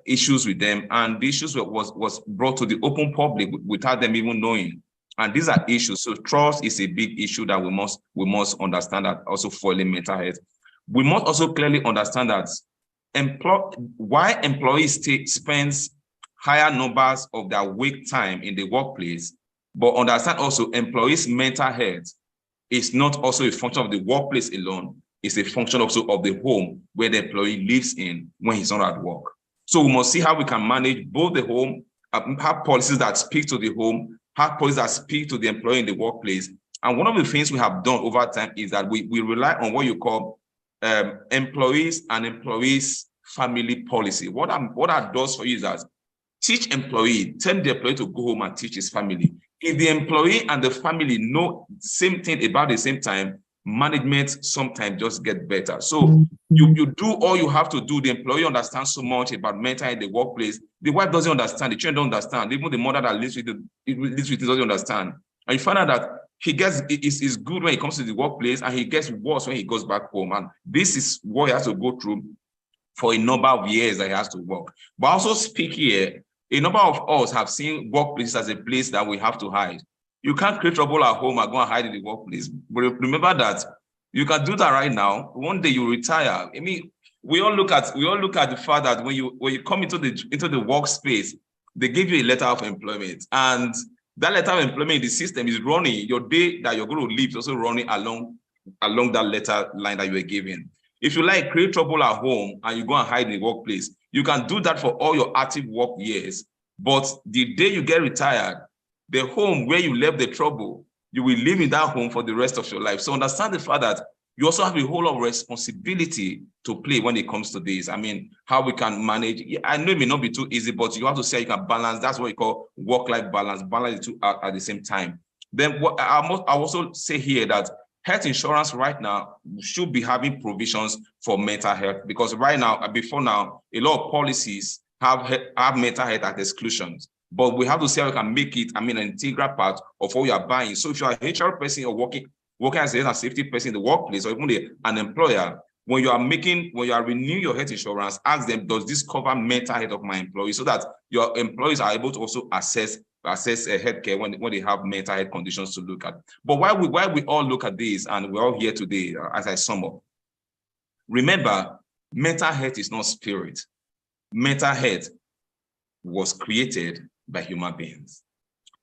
issues with them, and the issues was brought to the open public without them even knowing. And these are issues. So trust is a big issue that we must understand, that also foiling mental health. We must also clearly understand that why employees spends higher numbers of their wake time in the workplace, but understand also employees' mental health is not also a function of the workplace alone. It's a function also of the home where the employee lives in when he's not at work. So we must see how we can manage both the home, have policies that speak to the home, have policies that speak to the employee in the workplace. And one of the things we have done over time is that we rely on what you call employees and employees family policy. What that does for you is that teach employee, tell the employee to go home and teach his family. If the employee and the family know the same thing about the same time, management sometimes just get better. So you do all you have to do. The employee understands so much about mental health in the workplace. The wife doesn't understand. The children don't understand. Even the mother that lives with it doesn't understand. And you find out that it's good when he comes to the workplace, and he gets worse when he goes back home. And this is what he has to go through for a number of years that he has to work. But also speak here, a number of us have seen workplaces as a place that we have to hide. You can't create trouble at home and go and hide in the workplace. But remember that you can do that right now. One day you retire. We all look at the fact that when you come into the workspace, they give you a letter of employment, and that letter of employment in the system is running. Your day that you're going to leave is also running along that letter line that you were given. If you like create trouble at home and you go and hide in the workplace, you can do that for all your active work years. But the day you get retired, the home where you left the trouble, you will live in that home for the rest of your life. So understand the fact that you also have a whole lot of responsibility to play when it comes to this. How we can manage. I know it may not be too easy, but you have to say you can balance. That's what you call work-life balance. Balance the two at the same time. Then what I also say here that health insurance right now should be having provisions for mental health, because right now, before now, a lot of policies have mental health at exclusions. but we have to see how we can make it, an integral part of what you are buying. So if you are an HR person or working as a health and safety person in the workplace, or even an employer, when you are renewing your health insurance, ask them, does this cover mental health of my employees? So that your employees are able to also assess healthcare when they have mental health conditions to look at. But why we all look at this, and we're all here today, as I sum up, remember, mental health is not spirit. Mental health was created by human beings.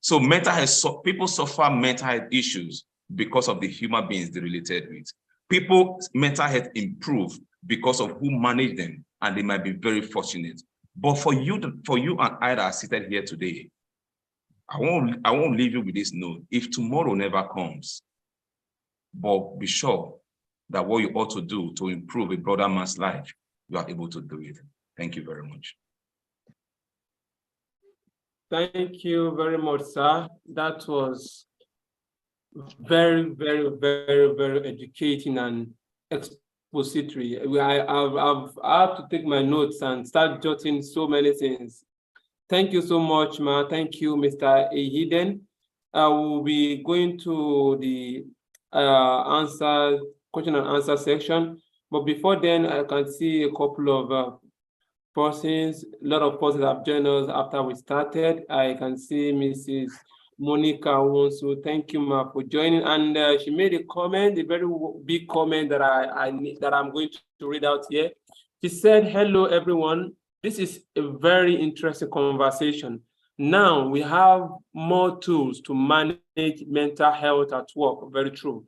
So mental health, people suffer mental health issues because of the human beings they related with. People's mental health improve because of who manage them, and they might be very fortunate. But for you and I that are seated here today, I won't leave you with this note. If tomorrow never comes, but be sure that what you ought to do to improve a brother man's life, you are able to do it. Thank you very much. Thank you very much, sir. That was very, very, very, very educating and expository. I've had to take my notes and start jotting so many things. Thank you so much, ma. Thank you, Mr. Ehiden. I will be going to the question and answer section. But before then, I can see a couple of persons. A lot of persons have joined us after we started. I can see Mrs. Monica Wonsu. Thank you, ma, for joining. And she made a comment, a very big comment that I'm going to read out here. She said, "Hello, everyone. This is a very interesting conversation. Now we have more tools to manage mental health at work." Very true.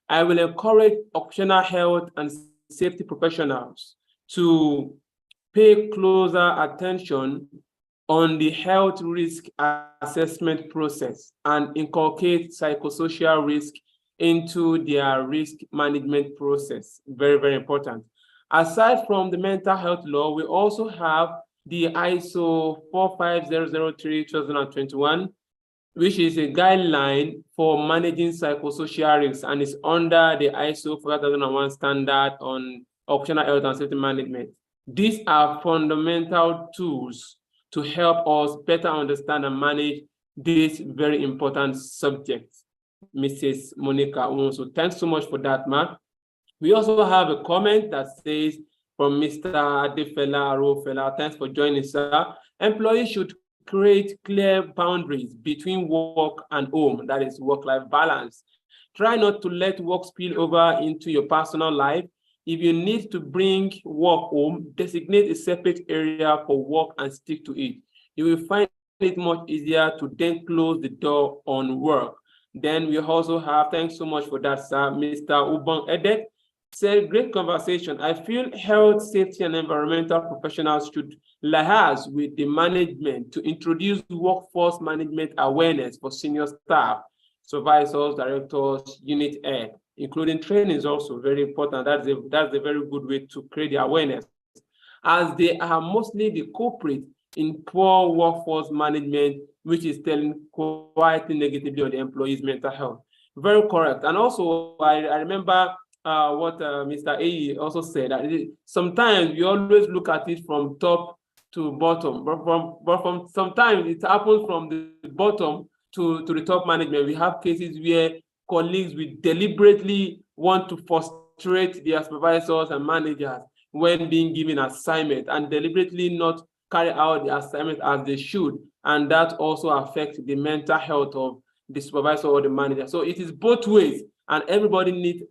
I will encourage occupational health and safety professionals to pay closer attention on the health risk assessment process and inculcate psychosocial risk into their risk management process. Very, very important. Aside from the mental health law, we also have the ISO 45003-2021, which is a guideline for managing psychosocial risks, and is under the ISO 4001 standard on occupational health and safety management. These are fundamental tools to help us better understand and manage this very important subject, Mrs. Monica. So thanks so much for that, Mark. We also have a comment that says from Mr. Adefela Arofela, thanks for joining, sir. Employees should create clear boundaries between work and home, that is work-life balance. Try not to let work spill over into your personal life. If you need to bring work home, designate a separate area for work and stick to it. You will find it much easier to then close the door on work. Then we also have, thanks so much for that, sir, Mr. Ubong Edek said, great conversation. I feel health, safety, and environmental professionals should liaise with the management to introduce workforce management awareness for senior staff, supervisors, directors, unit head, including training is also very important. That's a very good way to create the awareness, as they are mostly the culprit in poor workforce management, which is telling quite negatively on the employees' mental health. Very correct. And also, I remember what Mr. A also said, that sometimes you always look at it from top to bottom, but from sometimes it happens from the bottom to the top management. We have cases where colleagues will deliberately want to frustrate their supervisors and managers when being given assignment, and deliberately not carry out the assignment as they should. And that also affects the mental health of the supervisor or the manager. So it is both ways, and everybody need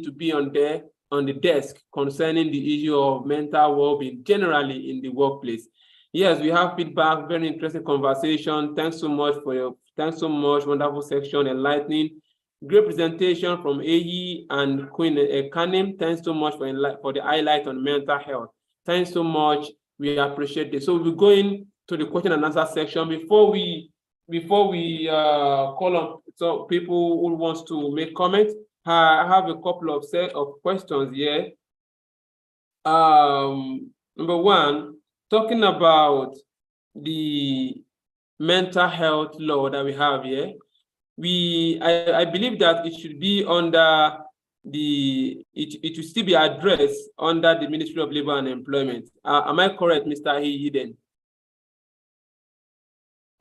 to be on the desk concerning the issue of mental well-being generally in the workplace. Yes, we have feedback, very interesting conversation. Thanks so much, wonderful section, enlightening. Great presentation from AE and Queen Kanim. Thanks so much for the highlight on mental health. Thanks so much. We appreciate it. So we're going to the question and answer section. Before we call on some people who wants to make comments, I have a couple of set of questions here. Number one, talking about the mental health law that we have here. I believe that it should be under it should still be addressed under the Ministry of Labor and Employment. Am I correct, Mr. Hayden?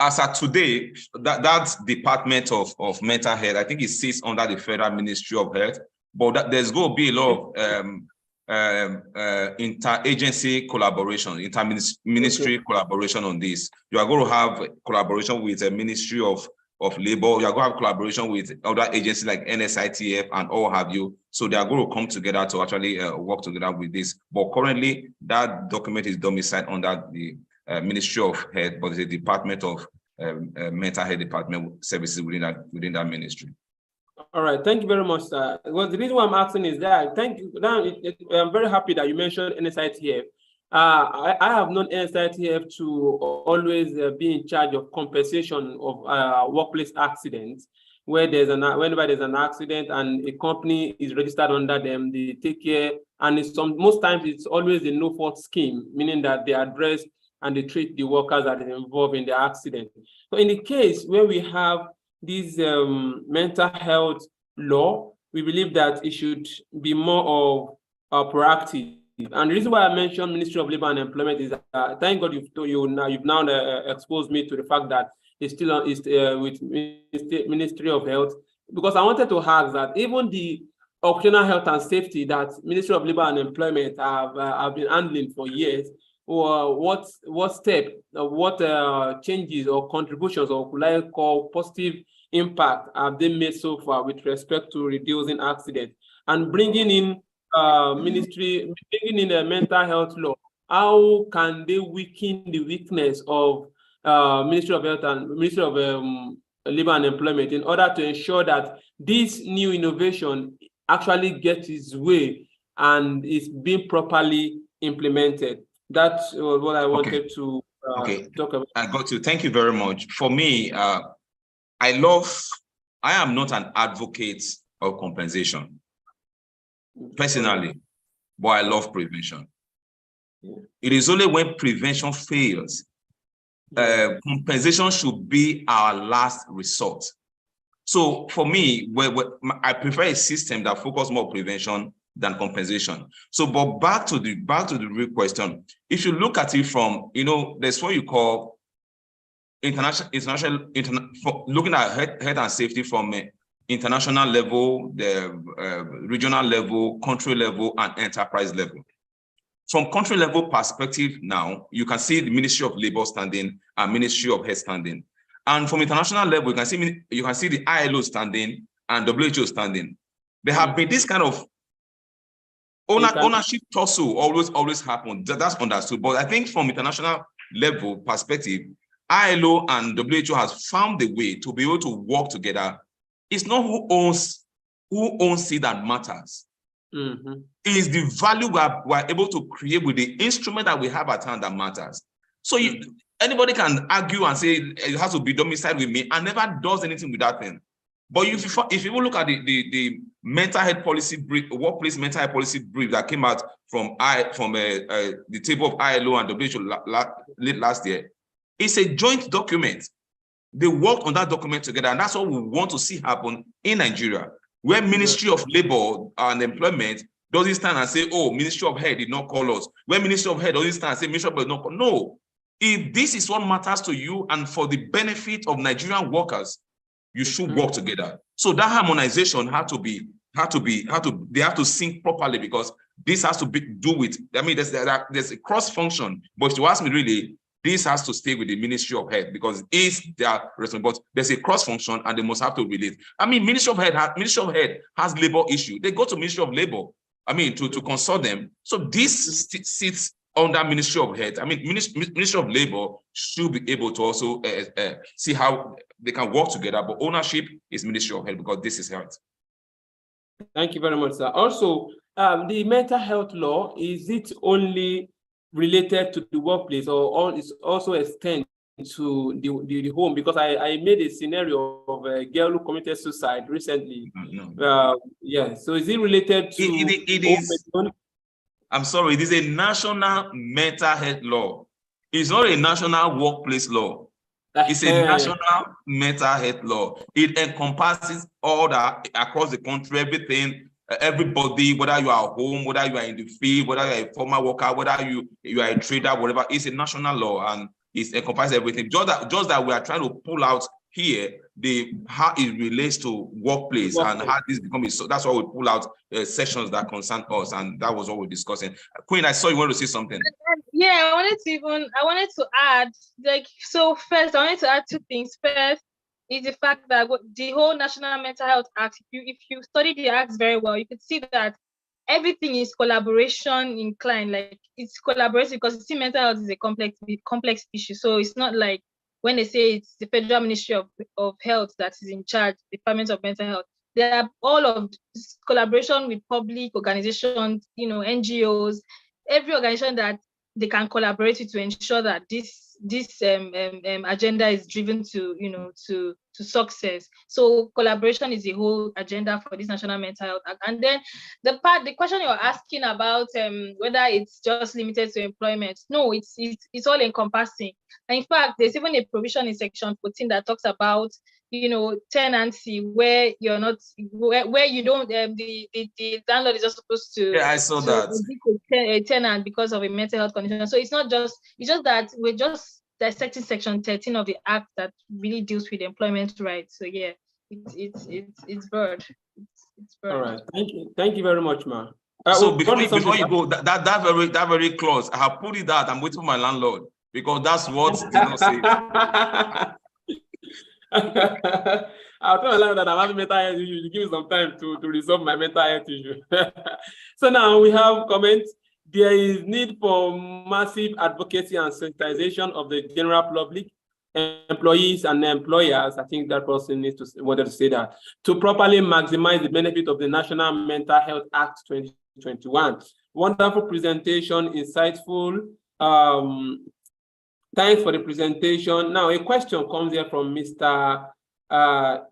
as of today, that Department of Mental Health, I think it sits under the Federal Ministry of Health, but there's going to be a lot of interagency collaboration, inter-ministry collaboration on this. You are going to have collaboration with the Ministry of Labor. You are going to have collaboration with other agencies like NSITF and all have you. So they are going to come together to actually work together with this. But currently, that document is domiciled under the Ministry of Health, but it's a Department of Mental Health Department services within that ministry. All right, thank you very much, sir. Well, the reason why I'm asking is that thank you. Now, I'm very happy that you mentioned NSITF. I have known NSITF to always be in charge of compensation of workplace accidents, where whenever there's an accident and a company is registered under them, they take care. And most times it's always a no-fault scheme, meaning that they address and they treat the workers that are involved in the accident. So in the case where we have this mental health law, we believe that it should be more of proactive. And the reason why I mentioned Ministry of Labor and Employment is that thank God you've now exposed me to the fact that it's still with Ministry of Health, because I wanted to ask that even the occupational health and safety that Ministry of Labor and Employment have been handling for years, or what step, what changes or contributions, or could I call positive impact have they made so far with respect to reducing accidents and bringing in bringing in a mental health law? How can they weaken the weakness of Ministry of Health and Ministry of Labor and Employment in order to ensure that this new innovation actually gets its way and is being properly implemented? That's what I wanted to talk about. I got you. Thank you very much. For me, I am not an advocate of compensation personally, but I love prevention. Yeah. It is only when prevention fails, compensation should be our last resort. So for me, I prefer a system that focuses more on prevention than compensation. So, but back to the real question. If you look at it from, there's what you call looking at health and safety from international level, the regional level, country level, and enterprise level. From country level perspective now, you can see the Ministry of Labor standing and Ministry of Health standing. And from international level, you can see the ILO standing and WHO standing. There have been this kind of ownership tussle always happen. That's understood. But I think from international level perspective, ILO and WHO has found a way to be able to work together. It's not who owns it that matters. Mm-hmm. It is the value we're able to create with the instrument that we have at hand that matters. So anybody can argue and say it has to be domiciled with me and never does anything with that thing. But if you look at the mental health policy brief, workplace mental health policy brief that came out from the table of ILO and WHO late last year, it's a joint document. They worked on that document together, and that's what we want to see happen in Nigeria, where Ministry of Labor and Employment doesn't stand and say, oh, Ministry of Health did not call us. Where Ministry of Health doesn't stand and say, Ministry of Health did not call. No. If this is what matters to you and for the benefit of Nigerian workers, you should work together. So that harmonization they have to sync properly, because this has to do with, there's a cross function. But if you ask me really, this has to stay with the Ministry of Health because it's their responsibility. But there's a cross function and they must have to relate. Ministry of Health has labor issue. They go to Ministry of Labor, to consult them. So this sits under Ministry of Health. Ministry of Labor should be able to also see how they can work together, but ownership is Ministry of Health because this is health. Thank you very much, sir. Also, the mental health law, is it only related to the workplace, or is also extend to the home? Because I made a scenario of a girl who committed suicide recently. No. So is it related to it is? I'm sorry, it is a national mental health law. It's not a national workplace law. It's a national mental health law. It encompasses all that across the country, everything, everybody, whether you are at home, whether you are in the field, whether you are a former worker, whether you are a trader, whatever. It's a national law, and it encompasses everything. Just that we are trying to pull out here how it relates to workplace and how this becomes. So that's why we pull out sections that concern us, and that was what we're discussing. Queen, I saw you want to say something. Yeah, I wanted to add, like, so first I wanted to add two things. First is the fact that the whole National Mental Health Act, if you study the act very well, you could see that everything is collaboration inclined, like it's collaborative, because you see mental health is a complex issue. So it's not like when they say it's the Federal Ministry of Health that is in charge, Department of Mental Health. There are all of this collaboration with public organizations, NGOs, every organization that they can collaborate with to ensure that this agenda is driven to success. So collaboration is the whole agenda for this National Mental Health Act. And then the question you're asking about whether it's just limited to employment, no, it's all encompassing. And in fact, there's even a provision in Section 14 that talks about tenancy, where you're not, where you don't, the landlord is just supposed to. Yeah, I saw that. A tenant because of a mental health condition. So it's just that we're just dissecting Section 13 of the Act that really deals with employment rights. So yeah, it's broad. It's broad. All right, thank you very much, ma. So before you go, that very clause, I have put it out. I'm waiting for my landlord, because that's what did not say. I'll tell my landlord that I'm having mental health issues. Give me some time to resolve my mental health issue. So now we have comments. There is need for massive advocacy and sensitization of the general public, employees and employers. I think that person wanted to say that, to properly maximize the benefit of the National Mental Health Act 2021. Wonderful presentation, insightful. Thanks for the presentation. Now, a question comes here from Mr.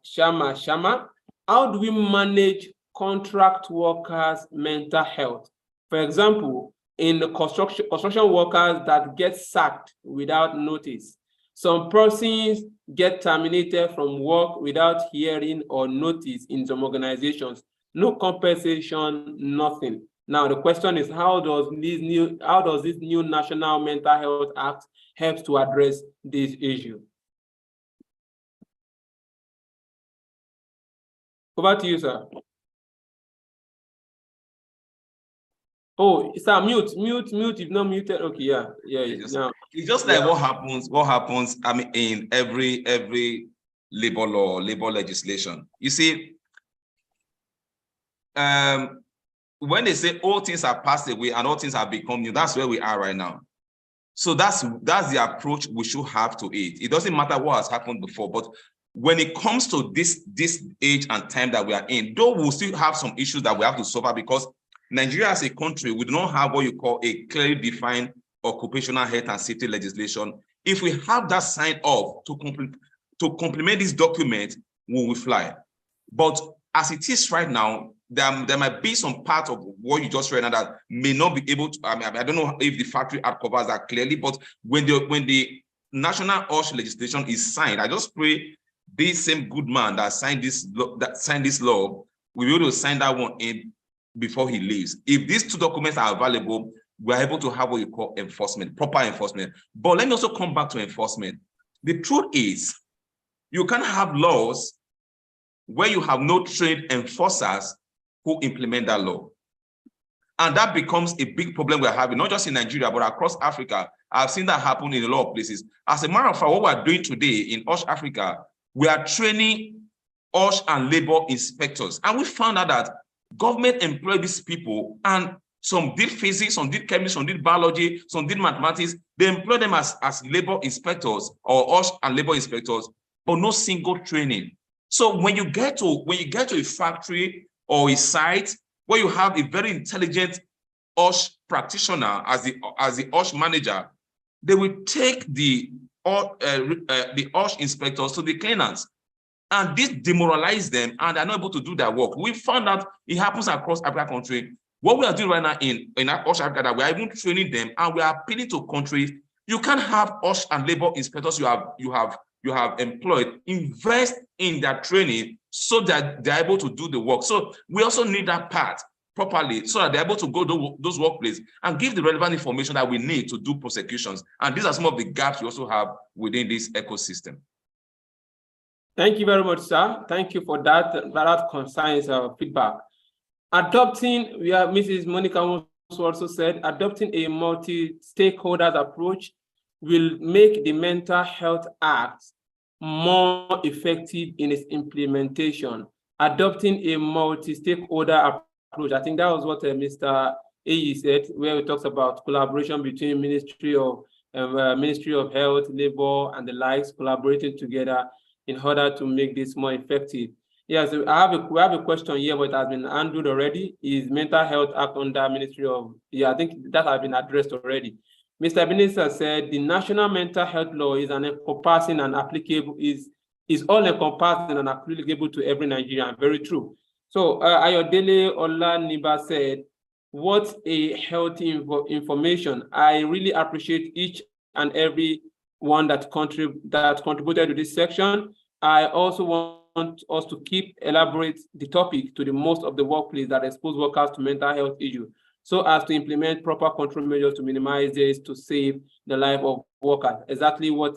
Shama. How do we manage contract workers' mental health? For example, in the construction workers that get sacked without notice. Some persons get terminated from work without hearing or notice in some organizations. No compensation, nothing. Now, the question is, how does this new National Mental Health Act help to address this issue? Over to you, sir. Oh, sir, mute. If not muted, okay, yeah. It's just like what happens. I mean, in every labor law, labor legislation. You see, when they say all things are passed away and all things have become new, that's where we are right now. So that's the approach we should have to it. It doesn't matter what has happened before, but when it comes to this age and time that we are in, though we'll still have some issues that we have to solve, because Nigeria as a country, we do not have what you call a clearly defined occupational health and safety legislation. If we have that signed off to complement this document, we will fly. But as it is right now, there might be some part of what you just read now that may not be able to. I don't know if the Factory Act covers that clearly, but when the national OSH legislation is signed, I just pray this same good man that signed this law will be able to sign that one in before he leaves. If these two documents are available, we're able to have what you call enforcement, proper enforcement. But let me also come back to enforcement. The truth is, you can't have laws where you have no trained enforcers who implement that law. And that becomes a big problem we're having, not just in Nigeria, but across Africa. I've seen that happen in a lot of places. As a matter of fact, what we're doing today in OSH Africa, we are training OSH and labor inspectors. And we found out that government employ these people, and some did physics, some did chemistry, some did biology, some did mathematics. They employ them as labor inspectors or OSH and labor inspectors, but no single training. So when you get to a factory or a site where you have a very intelligent OSH practitioner as the OSH manager, they will take the OSH inspectors to the cleaners. And this demoralizes them, and they're not able to do their work. We found out it happens across Africa country. What we are doing right now in OSH Africa, that we are even training them, and we are appealing to countries. You can't have OSH and labor inspectors you have employed invest in their training so that they're able to do the work. So we also need that part. properly so that they're able to go to those workplaces and give the relevant information that we need to do prosecutions. And these are some of the gaps we also have within this ecosystem. Thank you very much, sir. Thank you for that concise feedback. Adopting, Mrs. Monica also said, adopting a multi-stakeholders approach will make the Mental Health Act more effective in its implementation. Adopting a multi-stakeholder approach, I think that was what Mr. Ayi said, where we talked about collaboration between Ministry of Health, Labor, and the likes, collaborating together in order to make this more effective. Yes, we have a question here, but it has been handled already. Is Mental Health Act under Ministry of, I think that has been addressed already. Mr. Minister said the National Mental Health Law is an encompassing and applicable, is all encompassing and applicable to every Nigerian. Very true. So Ayodele Olaniba said, what a healthy information. I really appreciate each and every one that contributed to this section. I also want us to keep elaborate the topic to the most of the workplace that expose workers to mental health issues, so as to implement proper control measures to minimize this, to save the life of workers. Exactly what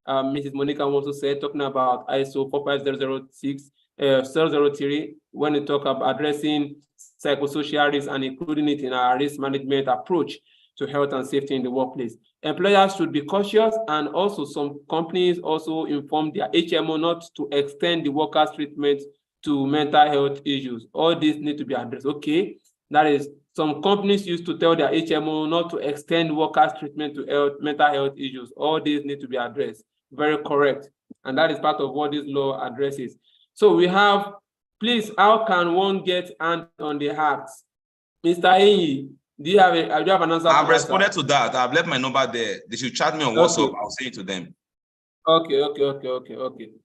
Mrs. Monica also said, talking about ISO 45006, 003, when we talk about addressing psychosocial risks and including it in our risk management approach to health and safety in the workplace. Employers should be cautious, and also some companies also inform their HMO not to extend the workers' treatment to mental health issues. All these need to be addressed. Okay, that is, some companies used to tell their HMO not to extend workers' treatment to mental health issues. All these need to be addressed. Very correct. And that is part of what this law addresses. So we have, please, how can one get hand on the acts? Mr. Ayi, do you have an answer? I've responded to that. I've left my number there. They should chat me on WhatsApp. Okay. I'll send it to them.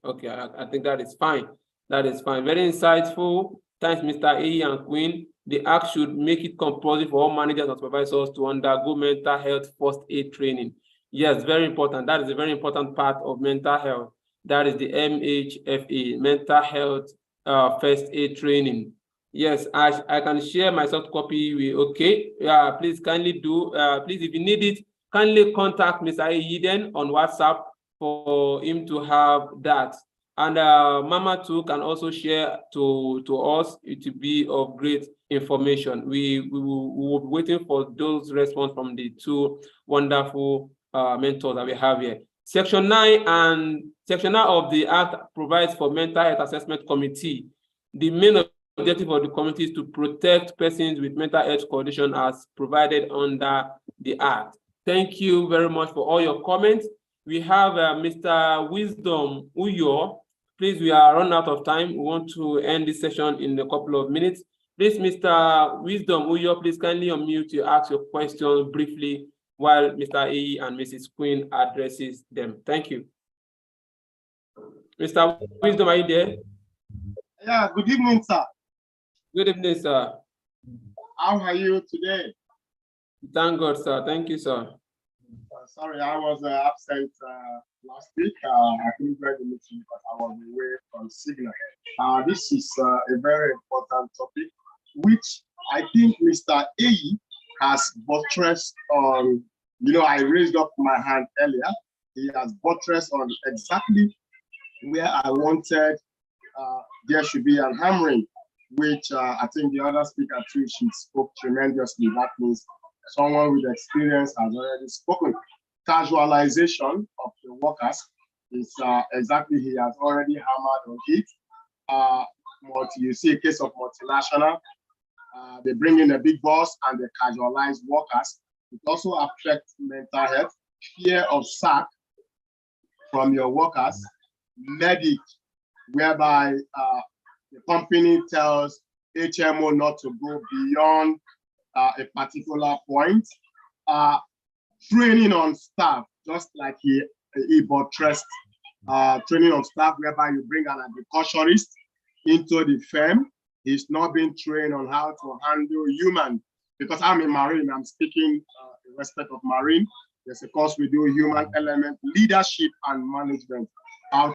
Okay. I think that is fine. That is fine. Very insightful. Thanks, Mr. Ayi and Queen. The act should make it compulsory for all managers and supervisors to undergo mental health first aid training. Yes, very important. That is a very important part of mental health. That is the MHFA, mental health first aid training. Yes, I can share my soft copy. Okay, please kindly do. Please, if you need it, kindly contact Mr. Ayiden on WhatsApp for him to have that. And Mama too can also share to us. It will be of great information. We will be waiting for those responses from the two wonderful mentors that we have here. Section 9 of the Act provides for mental health assessment committee. The main objective of the committee is to protect persons with mental health condition as provided under the Act. Thank you very much for all your comments. We have Mr. Wisdom Uyo. Please, we are running out of time. We want to end this session in a couple of minutes. Please, Mr. Wisdom Uyo, please kindly unmute to ask your question briefly while Mr. A and Mrs. Queen addresses them. Thank you. Mr. Wisdom, are you there? Yeah, good evening, sir. Good evening, sir. How are you today? Thank God, sir. Thank you, sir. Sorry, I was absent last week. I couldn't join the meeting because I was away from signal. This is a very important topic, which I think Mr. A has buttressed on. I raised up my hand earlier. He has buttressed on exactly where I wanted there should be an hammering, which I think the other speaker too, she spoke tremendously. That means someone with experience has already spoken. Casualization of the workers is exactly, he has already hammered on it. You see a case of multinational, they bring in a big boss and they casualize workers. It also affects mental health, fear of sack from your workers, medic, whereby the company tells HMO not to go beyond a particular point. Training on staff, just like he buttressed training of staff, whereby you bring an agriculturist into the firm. He's not being trained on how to handle human. Because I'm a Marine, I'm speaking in respect of Marine. There's a course we do, human element, leadership and management. How